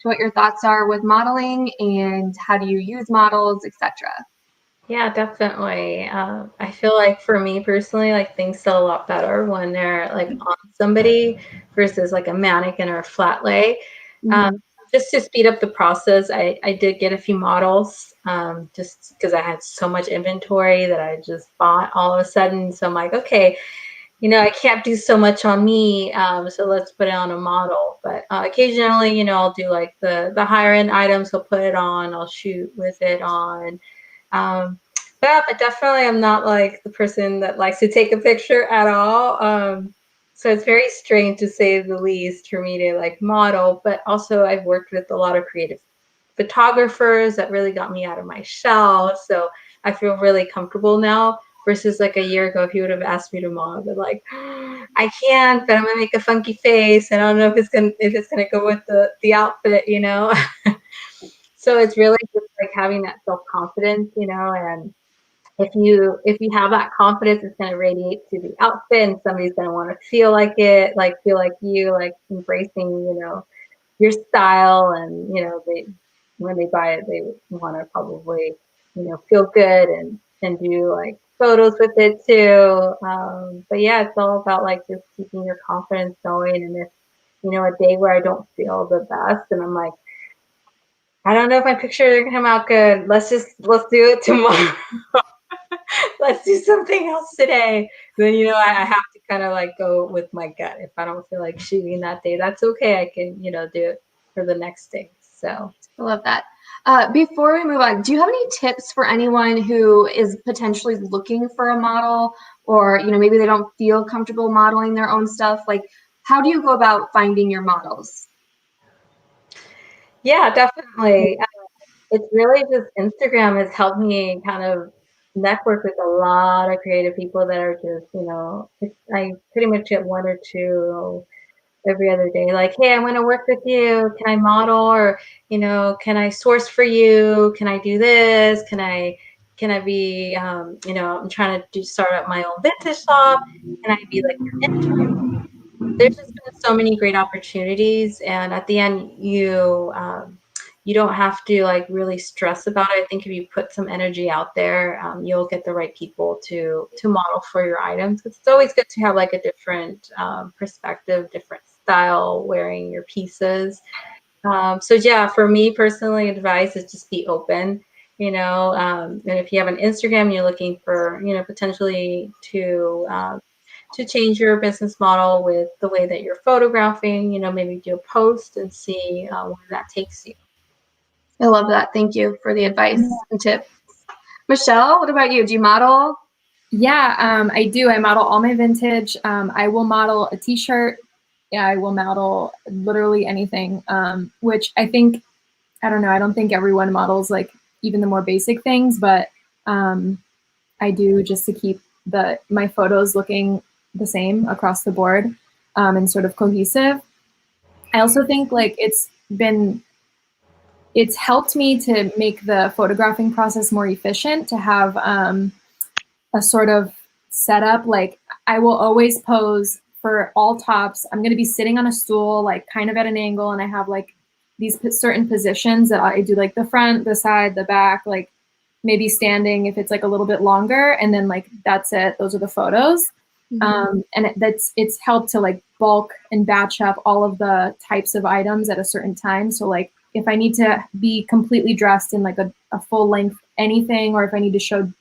Speaker 2: to what your thoughts are with modeling and how do you use models, etc.
Speaker 3: Yeah, definitely. I feel like for me personally, like things sell a lot better when they're like on somebody versus like a mannequin or a flat lay. Just to speed up the process, I did get a few models just because I had so much inventory that I just bought all of a sudden. So I'm like, okay, I can't do so much on me, so let's put it on a model. But occasionally, I'll do like the higher end items. I'll put it on. I'll shoot with it on. But definitely I'm not like the person that likes to take a picture at all. So it's very strange to say the least for me to like model, but also I've worked with a lot of creative photographers that really got me out of my shell. So I feel really comfortable now versus like a year ago, if you would have asked me to model, I'd be like, I can't, but I'm gonna make a funky face. And I don't know if it's gonna go with the outfit, So it's really just like having that self-confidence, and if you have that confidence, it's going to radiate to the outfit, and somebody's going to want to feel like it, like feel like you, like embracing, your style, and when they buy it, they want to probably, feel good and do like photos with it too. But yeah, it's all about like just keeping your confidence going. And if, you know, a day where I don't feel the best and I'm like, I don't know if my picture is gonna come out good. Let's do it tomorrow. Let's do something else today. Then, you know, I have to kind of like go with my gut. If I don't feel like shooting that day, that's okay. I can, you know, do it for the next day. So
Speaker 2: I love that. Before we move on, do you have any tips for anyone who is potentially looking for a model, or, you know, maybe they don't feel comfortable modeling their own stuff? Like, how do you go about finding your models?
Speaker 3: yeah, definitely. It's really just Instagram has helped me kind of network with a lot of creative people that are just, you know, I pretty much get one or two every other day. Like, hey, I want to work with you. Can I model? Or, you know, can I source for you? Can I do this? Can I be, you know, I'm trying to start up my own vintage shop. Can I be like your intern? There's just been so many great opportunities, and at the end, you don't have to like really stress about it. I think if you put some energy out there, you'll get the right people to model for your items. It's always good to have like a different perspective, different style wearing your pieces. So yeah, for me personally, advice is just be open. You know, and if you have an Instagram, and you're looking for, you know, potentially to change your business model with the way that you're photographing, you know, maybe do a post and see where that takes you.
Speaker 2: I love that. Thank you for the advice and tips. Michelle, what about you? Do you model?
Speaker 1: Yeah, I do. I model all my vintage. I will model a t-shirt. Yeah, I will model literally anything, which I think, I don't know, I don't think everyone models like even the more basic things, but I do just to keep my photos looking the same across the board, and sort of cohesive. I also think like it's helped me to make the photographing process more efficient, to have a sort of setup. Like I will always pose for all tops. I'm going to be sitting on a stool, like kind of at an angle, and I have like these certain positions that I do, like the front, the side, the back, like maybe standing if it's like a little bit longer, and then like that's it. Those are the photos. And it's helped to like bulk and batch up all of the types of items at a certain time. So like if I need to be completely dressed in like a full length anything, or if I need to show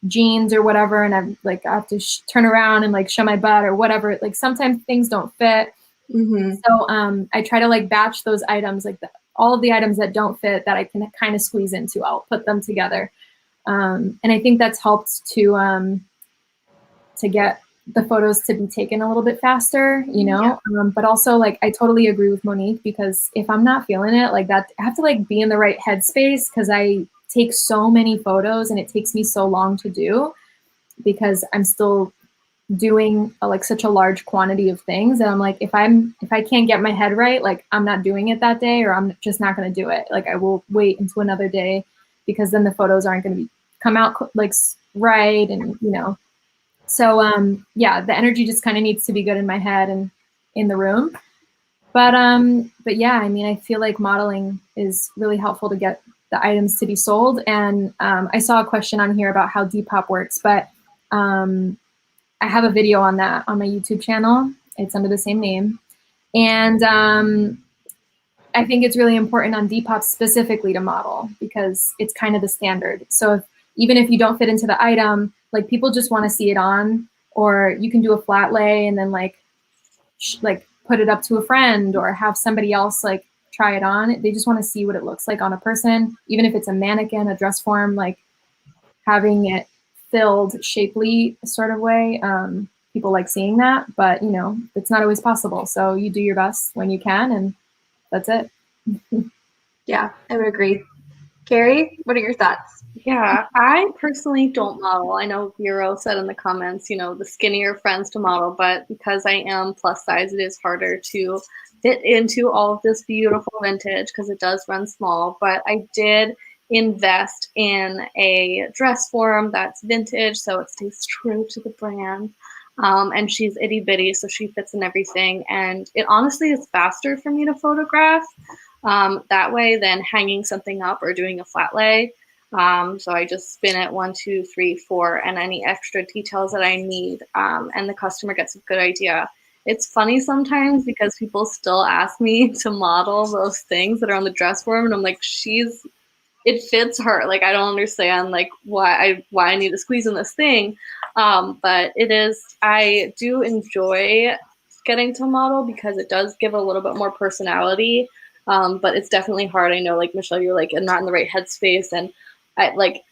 Speaker 1: jeans or whatever, and I'm like, I have to turn around and like show my butt or whatever. Like sometimes things don't fit. So I try to like batch those items, like all of the items that don't fit that I can kind of squeeze into, I'll put them together. And I think that's helped to get the photos to be taken a little bit faster, you know. But also like I totally agree with Monique, because if I'm not feeling it like that, I have to like be in the right headspace, because I take so many photos and it takes me so long to do, because I'm still doing like such a large quantity of things. And I'm like, if I can't get my head right, like I'm not doing it that day, or I'm just not going to do it. Like I will wait until another day, because then the photos aren't going to come out like right. And, you know, so yeah, the energy just kind of needs to be good in my head and in the room. But yeah, I mean, I feel like modeling is really helpful to get the items to be sold. And I saw a question on here about how Depop works, but I have a video on that on my YouTube channel. It's under the same name. And I think it's really important on Depop specifically to model, because it's kind of the standard. So even if you don't fit into the item, like people just want to see it on, or you can do a flat lay and then like put it up to a friend, or have somebody else like try it on. They just want to see what it looks like on a person, even if it's a mannequin, a dress form, like having it filled shapely sort of way. People like seeing that, but you know, it's not always possible. So you do your best when you can, and that's it.
Speaker 2: Yeah, I would agree. Kari, what are your thoughts?
Speaker 4: Yeah, I personally don't model. I know Vero said in the comments, you know, the skinnier friends to model, but because I am plus size, it is harder to fit into all of this beautiful vintage, because it does run small. But I did invest in a dress form that's vintage, so it stays true to the brand. And she's itty bitty, so she fits in everything. And it honestly is faster for me to photograph that way than hanging something up or doing a flat lay. So I just spin it 1, 2, 3, 4, and any extra details that I need, and the customer gets a good idea. It's funny sometimes because people still ask me to model those things that are on the dress form, and I'm like, it fits her. Like, I don't understand like why I need to squeeze in this thing. But I do enjoy getting to model because it does give a little bit more personality. But it's definitely hard. I know, like Michelle, you're like not in the right headspace, and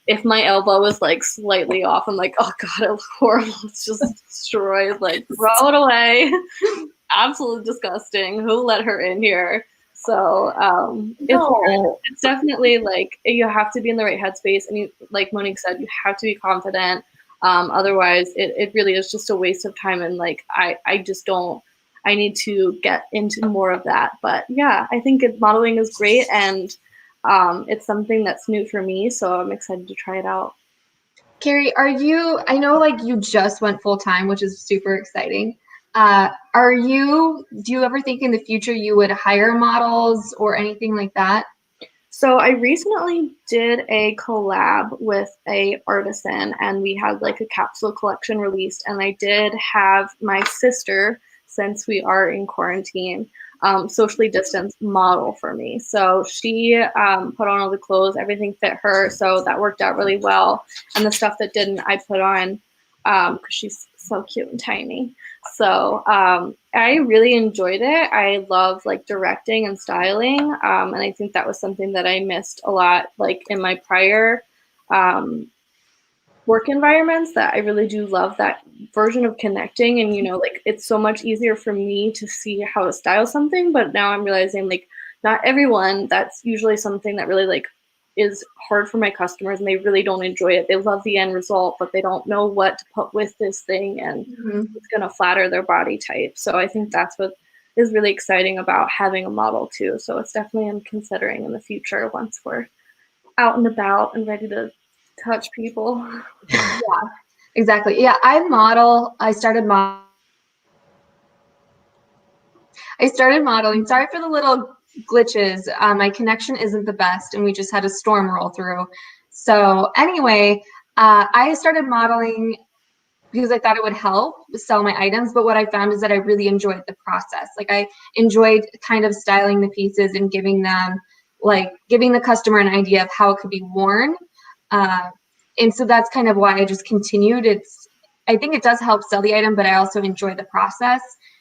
Speaker 4: if my elbow was like slightly off, I'm like, oh god, it looks horrible. It's just destroyed. Like, throw it away. Absolutely disgusting. Who let her in here? So it's definitely like you have to be in the right headspace, and like Monique said, you have to be confident. Otherwise, it really is just a waste of time. And like I just don't. I need to get into more of that. But yeah, I think modeling is great, and it's something that's new for me. So I'm excited to try it out.
Speaker 2: Kari, I know like you just went full time, which is super exciting. Do you ever think in the future you would hire models or anything like that?
Speaker 4: So I recently did a collab with a artisan, and we had like a capsule collection released, and I did have my sister, since we are in quarantine, socially distanced model for me. So she put on all the clothes, everything fit her, so that worked out really well. And the stuff that didn't, I put on because she's so cute and tiny. So I really enjoyed it. I love like directing and styling, and I think that was something that I missed a lot, like in my prior work environments. That I really do love that version of connecting, and like it's so much easier for me to see how to style something. But now I'm realizing like not everyone. That's usually something that really like is hard for my customers, and they really don't enjoy it. They love the end result, but they don't know what to put with this thing, and it's going to flatter their body type. So I think that's what is really exciting about having a model too. So it's definitely I'm considering in the future once we're out and about and ready to touch people.
Speaker 2: Yeah, exactly. Yeah, I started modeling. Sorry for the little glitches. My connection isn't the best, and we just had a storm roll through. So anyway, I started modeling because I thought it would help sell my items. But what I found is that I really enjoyed the process. Like, I enjoyed kind of styling the pieces and giving the customer an idea of how it could be worn. And so that's kind of why I just continued. I think it does help sell the item, but I also enjoy the process.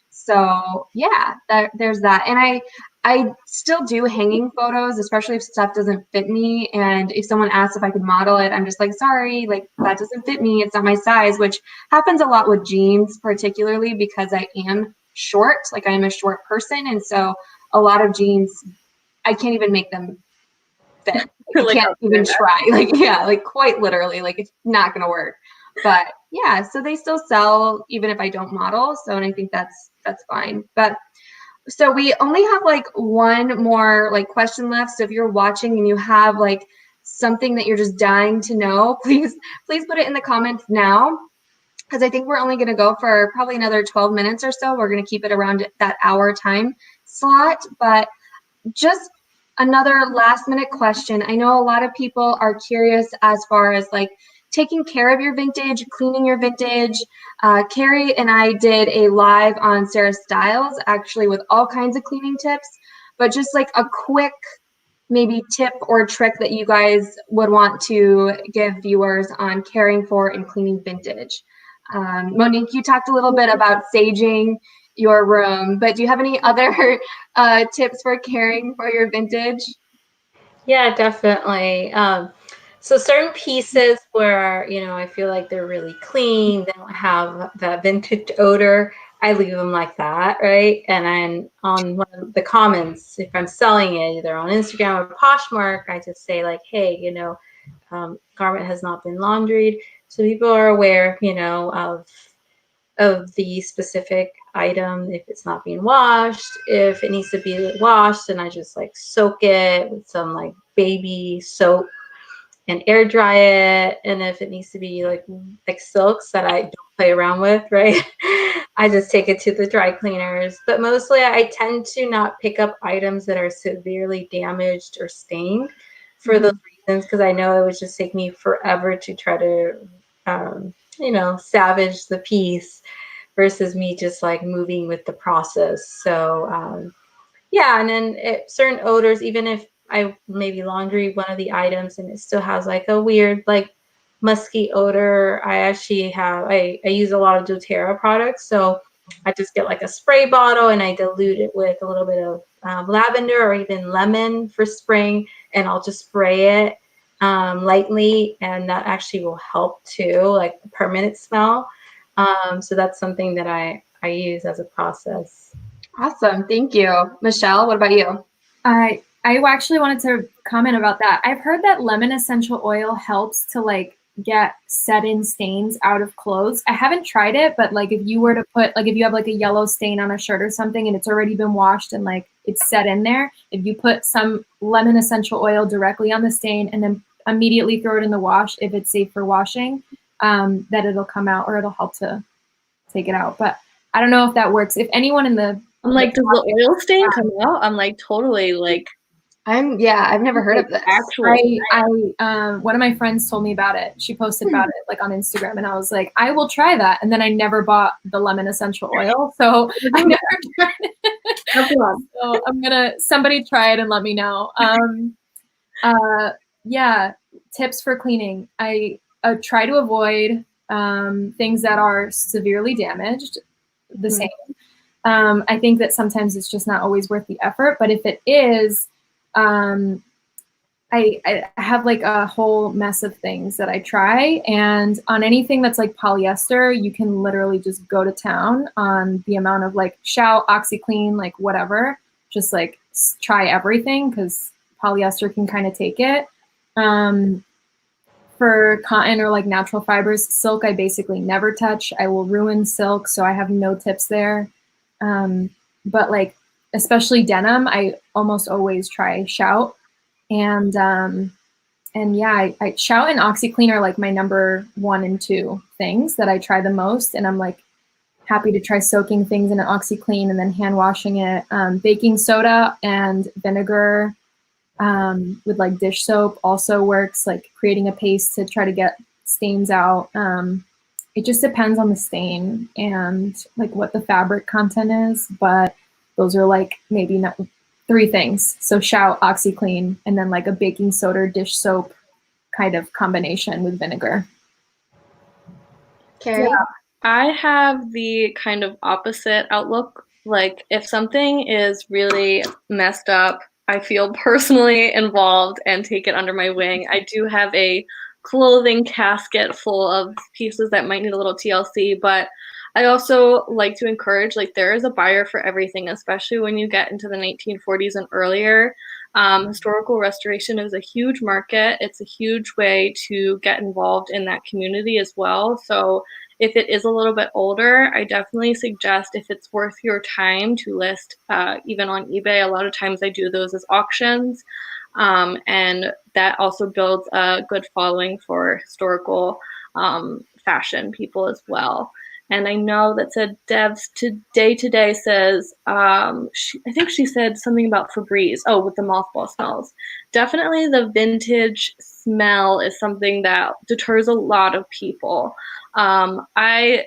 Speaker 2: So yeah, there's that. And I still do hanging photos, especially if stuff doesn't fit me. And if someone asks if I could model it, I'm just like, sorry, like that doesn't fit me. It's not my size, which happens a lot with jeans, particularly because I am short, like I'm a short person. And so a lot of jeans, I can't even make them fit. You can't even try. Like, yeah, like quite literally, like it's not going to work. But yeah, so they still sell even if I don't model. So, and I think that's fine. But so we only have like one more like question left. So if you're watching and you have like something that you're just dying to know, please put it in the comments now, because I think we're only going to go for probably another 12 minutes or so. We're going to keep it around that hour time slot. But just another last minute question. I know a lot of people are curious as far as like taking care of your vintage, cleaning your vintage. Kari and I did a live on Sarah Styles, actually, with all kinds of cleaning tips, but just like a quick maybe tip or trick that you guys would want to give viewers on caring for and cleaning vintage. Monique, you talked a little bit about saging your room, but do you have any other tips for caring for your vintage?
Speaker 3: Yeah, definitely. So certain pieces where, I feel like they're really clean, they don't have that vintage odor, I leave them like that, right? And then on one of the comments, if I'm selling it, either on Instagram or Poshmark, I just say like, hey, garment has not been laundried. So people are aware, of the specific item, if it's not being washed. If it needs to be washed, then I just like soak it with some like baby soap and air dry it. And if it needs to be like silks that I don't play around with, right, I just take it to the dry cleaners. But mostly I tend to not pick up items that are severely damaged or stained for those because I know it would just take me forever to try to, salvage the piece versus me just like moving with the process. So, yeah, and then certain odors, even if I maybe laundry one of the items and it still has like a weird like musky odor, I use a lot of doTERRA products, so I just get like a spray bottle and I dilute it with a little bit of lavender or even lemon for spraying, and I'll just spray it lightly, and that actually will help too, like the permanent smell. So that's something that I use as a process.
Speaker 2: Awesome. Thank you. Michelle, what about you?
Speaker 1: I actually wanted to comment about that. I've heard that lemon essential oil helps to like get set-in stains out of clothes. I haven't tried it, but like if you were to put, like if you have like a yellow stain on a shirt or something and it's already been washed and like it's set in there, if you put some lemon essential oil directly on the stain and then immediately throw it in the wash, if it's safe for washing, that it'll come out or it'll help to take it out. But I don't know if that works. If anyone in the
Speaker 4: I'm like, does the oil stain come out? I'm like totally like.
Speaker 2: I've never heard of this.
Speaker 4: Actual.
Speaker 1: One of my friends told me about it. She posted about it like on Instagram, and I was like, I will try that. And then I never bought the lemon essential oil, so I never tried it. So somebody try it and let me know. Yeah, tips for cleaning. I try to avoid things that are severely damaged. The same. I think that sometimes it's just not always worth the effort, but if it is, I have like a whole mess of things that I try, and on anything that's like polyester, you can literally just go to town on the amount of like Shout, OxyClean, like whatever, just like try everything because polyester can kind of take it. For cotton or like natural fibers, silk I basically never touch. I will ruin silk, so I have no tips there. But like especially denim, I almost always try Shout. And yeah, I Shout and OxyClean are like my number 1 and 2 things that I try the most. And I'm like happy to try soaking things in an OxyClean and then hand washing it. Baking soda and vinegar with like dish soap also works, like creating a paste to try to get stains out. It just depends on the stain and like what the fabric content is, but those are like maybe not 3 things. So Shout, OxyClean, and then like a baking soda or dish soap kind of combination with vinegar.
Speaker 2: Kari?
Speaker 4: Yeah, I have the kind of opposite outlook. Like if something is really messed up, I feel personally involved and take it under my wing. I do have a clothing casket full of pieces that might need a little TLC, but I also like to encourage, like there is a buyer for everything, especially when you get into the 1940s and earlier. Historical restoration is a huge market. It's a huge way to get involved in that community as well. So if it is a little bit older, I definitely suggest if it's worth your time to list even on eBay. A lot of times I do those as auctions. And that also builds a good following for historical fashion people as well. And I know that said Devs today says, I think she said something about Febreze. Oh, with the mothball smells. Definitely the vintage smell is something that deters a lot of people. I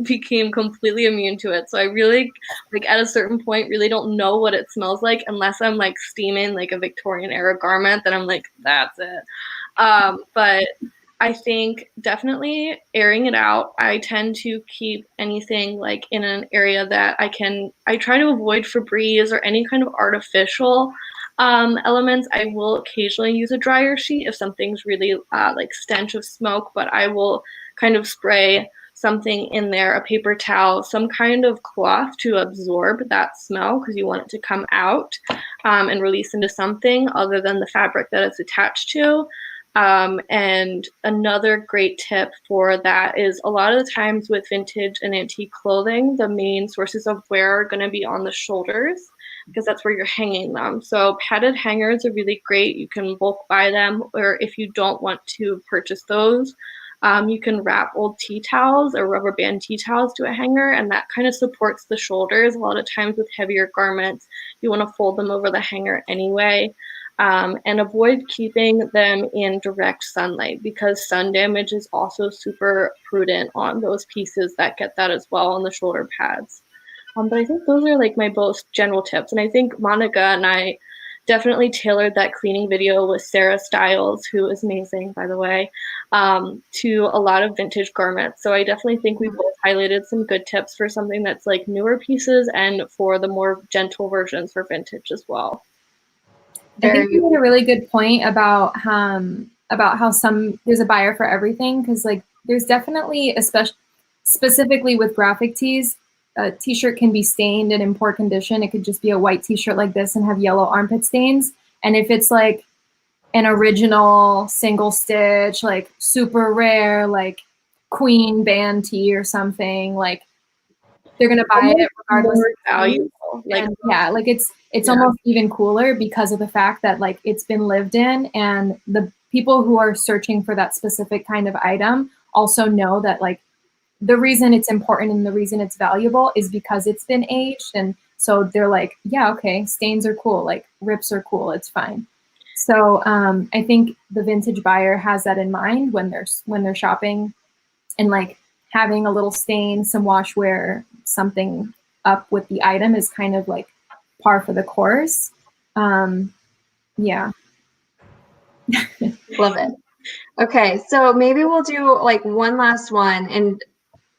Speaker 4: became completely immune to it. So I really, like at a certain point, really don't know what it smells like unless I'm like steaming like a Victorian era garment. Then I'm like, that's it. But I think definitely airing it out. I tend to keep anything like in an area that I try to avoid Febreze or any kind of artificial elements. I will occasionally use a dryer sheet if something's really like stench of smoke, but I will kind of spray something in there, a paper towel, some kind of cloth to absorb that smell because you want it to come out and release into something other than the fabric that it's attached to. And another great tip for that is a lot of the times with vintage and antique clothing, the main sources of wear are going to be on the shoulders because that's where you're hanging them. So padded hangers are really great. You can bulk buy them, or if you don't want to purchase those, you can wrap old tea towels or rubber band tea towels to a hanger, and that kind of supports the shoulders. A lot of times with heavier garments, you want to fold them over the hanger anyway. and avoid keeping them in direct sunlight because sun damage is also super prudent on those pieces that get that as well on the shoulder pads. But I think those are like my most general tips. And I think Monica and I definitely tailored that cleaning video with Sarah Stiles, who is amazing, by the way, to a lot of vintage garments. So I definitely think we both highlighted some good tips for something that's like newer pieces and for the more gentle versions for vintage as well.
Speaker 1: I think you made a really good point about how there's a buyer for everything, because like there's definitely, especially specifically with graphic tees, a t-shirt can be stained and in poor condition. It could just be a white t-shirt like this and have yellow armpit stains. And if it's like an original single stitch, like super rare, like Queen band tee or something, like they're gonna buy it regardless of
Speaker 4: value.
Speaker 1: Like it's almost even cooler because of the fact that like it's been lived in, and the people who are searching for that specific kind of item also know that like the reason it's important and the reason it's valuable is because it's been aged. And so they're like, yeah, okay, stains are cool, like rips are cool, it's fine. So I think the vintage buyer has that in mind when they're shopping, and like having a little stain, some wash wear, something up with the item is kind of like par for the course. Yeah.
Speaker 2: Love it. Okay, so maybe we'll do like one last one, and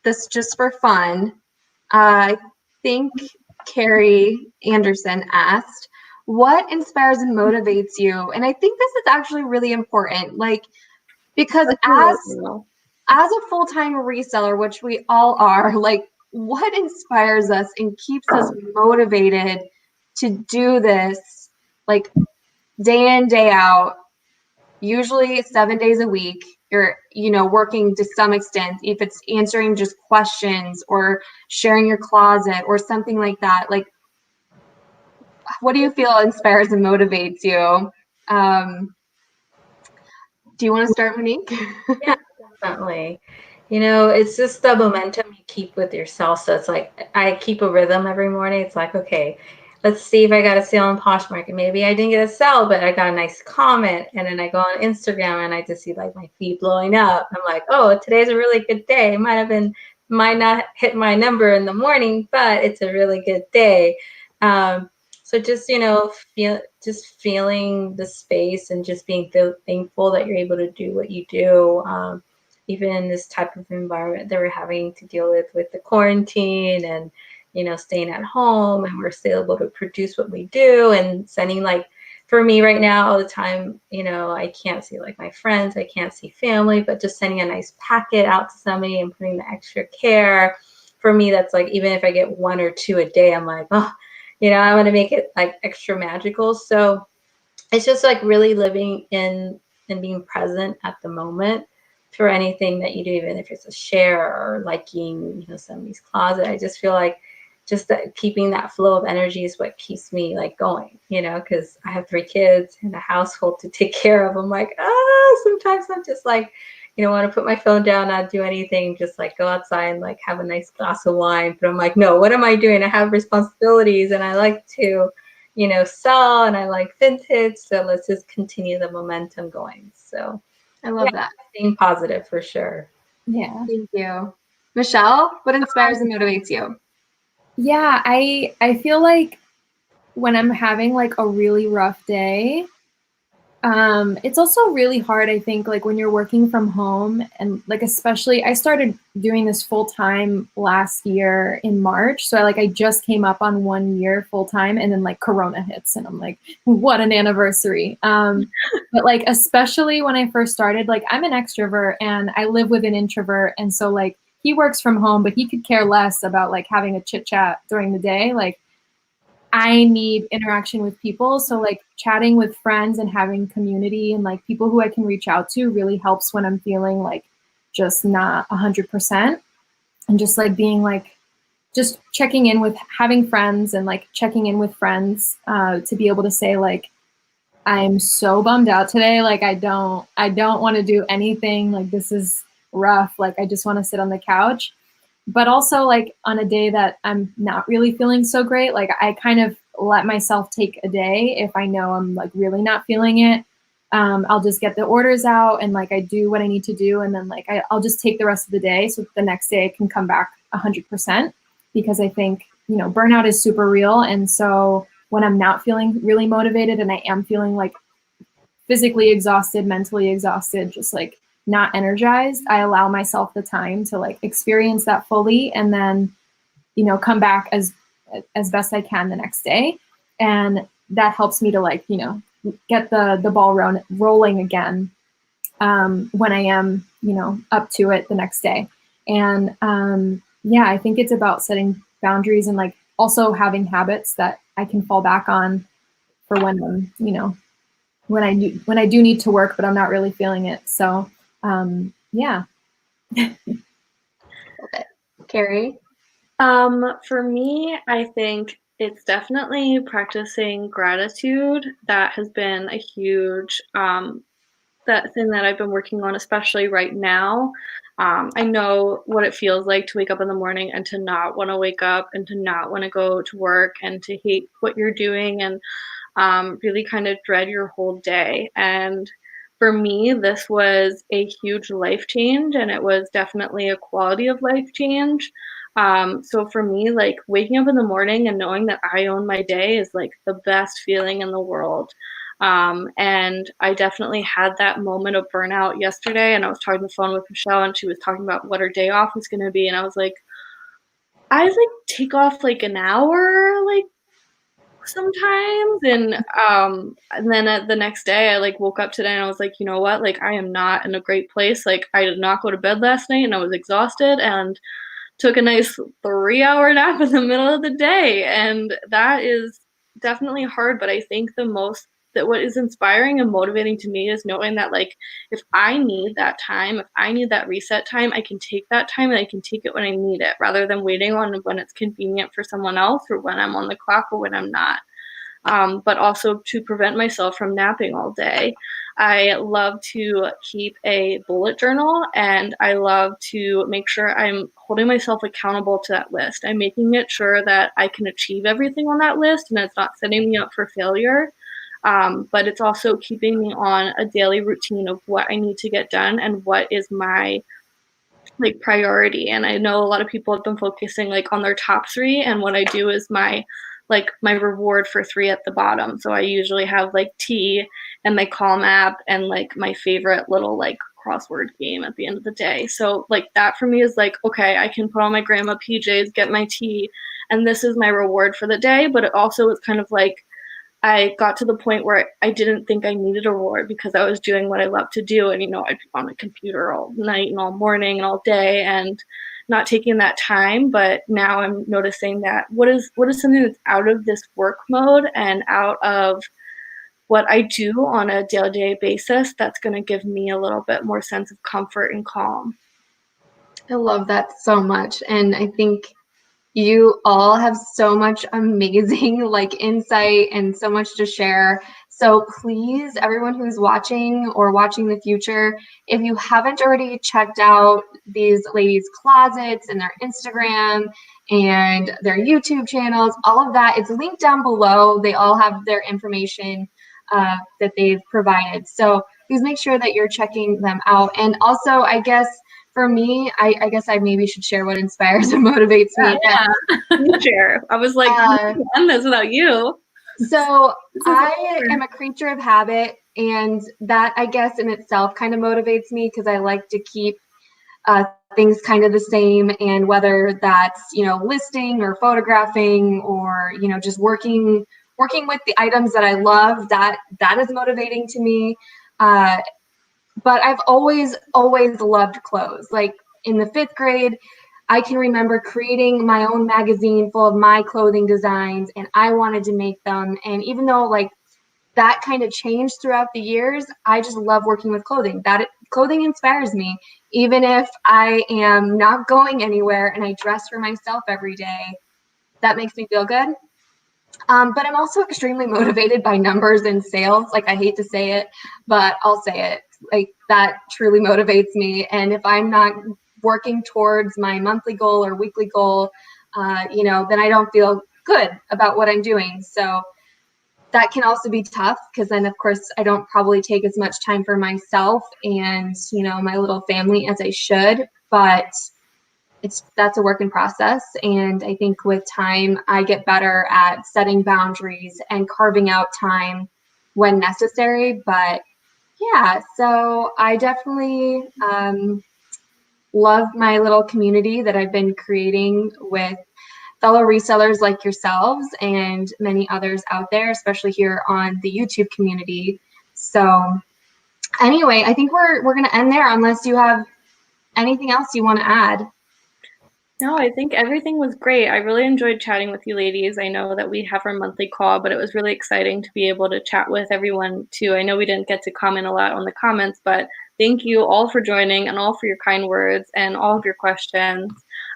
Speaker 2: this just for fun. I think Carrie Anderson asked, what inspires and motivates you? And I think this is actually really important, like, because as a full-time reseller, which we all are, like, what inspires us and keeps us motivated to do this, like, day in, day out, usually 7 days a week? You're, working to some extent, if it's answering just questions or sharing your closet or something like that. Like, what do you feel inspires and motivates you? Do you want to start, Monique?
Speaker 3: Yeah, definitely. It's just the momentum you keep with yourself. So it's like I keep a rhythm every morning. It's like, okay, let's see if I got a sale on Poshmark, and maybe I didn't get a sale, but I got a nice comment. And then I go on Instagram and I just see like my feed blowing up. I'm like, oh, today's a really good day. It might not hit my number in the morning, but it's a really good day. So just, feeling the space and just being thankful that you're able to do what you do. Even in this type of environment that we're having to deal with the quarantine and, staying at home, and we're still able to produce what we do and sending, like, for me right now, all the time, I can't see like my friends, I can't see family, but just sending a nice packet out to somebody and putting the extra care. For me, that's like, even if I get 1 or 2 a day, I'm like, oh, I want to make it like extra magical. So it's just like really living in and being present at the moment for anything that you do, even if it's a share or liking, somebody's closet. I just feel like just that keeping that flow of energy is what keeps me like going, because I have 3 kids and a household to take care of. I'm like, sometimes I'm just like, want to put my phone down, not do anything, just like go outside and like have a nice glass of wine. But I'm like, no, what am I doing? I have responsibilities and I like to, sell, and I like vintage. So let's just continue the momentum going. So
Speaker 2: I love that.
Speaker 3: Being positive for sure.
Speaker 1: Yeah.
Speaker 2: Thank you. Michelle, what inspires and motivates you?
Speaker 1: Yeah, I feel like when I'm having like a really rough day, it's also really hard, I think, like when you're working from home, and like especially I started doing this full time last year in March. So I just came up on 1 year full time, and then like Corona hits and I'm like, what an anniversary. But like especially when I first started, like I'm an extrovert and I live with an introvert, and so like he works from home, but he could care less about like having a chit chat during the day. Like I need interaction with people. So like chatting with friends and having community and like people who I can reach out to really helps when I'm feeling like just not 100%. And just like being like, just checking in with having friends and like checking in with friends to be able to say like, I'm so bummed out today. Like I don't want to do anything. Like this is rough. Like I just want to sit on the couch. But also like on a day that I'm not really feeling so great, like I kind of let myself take a day if I know I'm like really not feeling it. I'll just get the orders out and like I do what I need to do, and then like I'll just take the rest of the day so the next day I can come back 100%, because I think, you know, burnout is super real. And so when I'm not feeling really motivated and I am feeling like physically exhausted, mentally exhausted, just like not energized, I allow myself the time to like experience that fully, and then, you know, come back as best I can the next day. And that helps me to like, you know, get the ball rolling again when I am, you know, up to it the next day. And yeah, I think it's about setting boundaries and like also having habits that I can fall back on for when I'm, you know, when I do need to work, but I'm not really feeling it. So yeah.
Speaker 2: Kari?
Speaker 4: For me, I think it's definitely practicing gratitude. That has been a huge that thing that I've been working on, especially right now. I know what it feels like to wake up in the morning and to not want to wake up and to not want to go to work and to hate what you're doing and really kind of dread your whole day. And for me, this was a huge life change, and it was definitely a quality of life change. So for me, like waking up in the morning and knowing that I own my day is like the best feeling in the world. And I definitely had that moment of burnout yesterday, and I was talking on the phone with Michelle, and she was talking about what her day off was going to be. And I was like, I like take off like an hour, like sometimes. And then the next day I like woke up today and I was like, you know what, like I am not in a great place. Like I did not go to bed last night and I was exhausted and took a nice 3-hour nap in the middle of the day. And that is definitely hard, but I think the most that what is inspiring and motivating to me is knowing that like if I need that time, if I need that reset time, I can take that time and I can take it when I need it, rather than waiting on when it's convenient for someone else or when I'm on the clock or when I'm not. But also to prevent myself from napping all day. I love to keep a bullet journal, and I love to make sure I'm holding myself accountable to that list. I'm making it sure that I can achieve everything on that list and it's not setting me up for failure. But it's also keeping me on a daily routine of what I need to get done and what is my like priority. And I know a lot of people have been focusing like on their top 3, and what I do is my reward for 3 at the bottom. So I usually have like tea and my Calm app and like my favorite little like crossword game at the end of the day. So like that for me is like, okay, I can put on my grandma PJs, get my tea, and this is my reward for the day. But it also is kind of like I got to the point where I didn't think I needed a reward because I was doing what I love to do. And, you know, I'd be on my computer all night and all morning and all day and not taking that time. But now I'm noticing that what is something that's out of this work mode and out of what I do on a day-to-day basis that's going to give me a little bit more sense of comfort and calm.
Speaker 2: I love that so much. And I think you all have so much amazing like insight and so much to share. So please, everyone who's watching or watching in the future, if you haven't already checked out these ladies' closets and their Instagram and their YouTube channels, all of that, it's linked down below. They all have their information that they've provided. So please make sure that you're checking them out. And also, I guess, for me, I guess I maybe should share what inspires and motivates me.
Speaker 4: Yeah. You share. I was like, I can't end this without you.
Speaker 2: So I am a creature of habit, and that I guess in itself kind of motivates me because I like to keep things kind of the same. And whether that's, you know, listing or photographing or, you know, just working with the items that I love, that is motivating to me. But I've always loved clothes. Like in the 5th grade, I can remember creating my own magazine full of my clothing designs, and I wanted to make them. And even though like that kind of changed throughout the years, I just love working with clothing. Clothing inspires me, even if I am not going anywhere and I dress for myself every day. That makes me feel good. But I'm also extremely motivated by numbers and sales. Like I hate to say it, but I'll say it. Like that truly motivates me. And if I'm not working towards my monthly goal or weekly goal, you know, then I don't feel good about what I'm doing. So that can also be tough because then, of course, I don't probably take as much time for myself and, you know, my little family as I should, but that's a work in process. And I think with time, I get better at setting boundaries and carving out time when necessary. But yeah, so I definitely love my little community that I've been creating with fellow resellers like yourselves and many others out there, especially here on the YouTube community. So anyway, I think we're going to end there unless you have anything else you want to add.
Speaker 4: No, I think everything was great. I really enjoyed chatting with you ladies. I know that we have our monthly call, but it was really exciting to be able to chat with everyone too. I know we didn't get to comment a lot on the comments, but thank you all for joining and all for your kind words and all of your questions.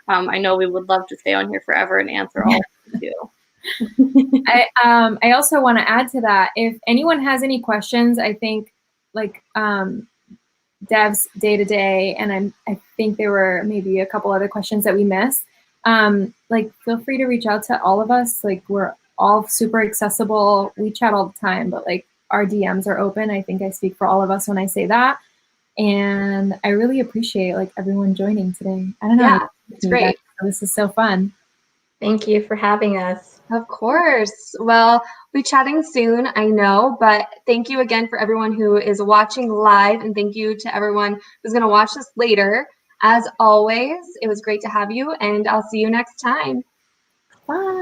Speaker 4: I know we would love to stay on here forever and answer all of them too.
Speaker 1: I also want to add to that. If anyone has any questions, I think like Dev's day-to-day, and I think there were maybe a couple other questions that we missed. Like, feel free to reach out to all of us. Like, we're all super accessible. We chat all the time, but like our DMs are open. I think I speak for all of us when I say that. And I really appreciate like everyone joining today. I don't know.
Speaker 2: Yeah, it's great.
Speaker 1: This is so fun.
Speaker 3: Thank you for having us.
Speaker 2: Of course. Well, we'll be chatting soon, I know, but thank you again for everyone who is watching live, and thank you to everyone who's going to watch this later. As always, it was great to have you, and I'll see you next time.
Speaker 1: Bye.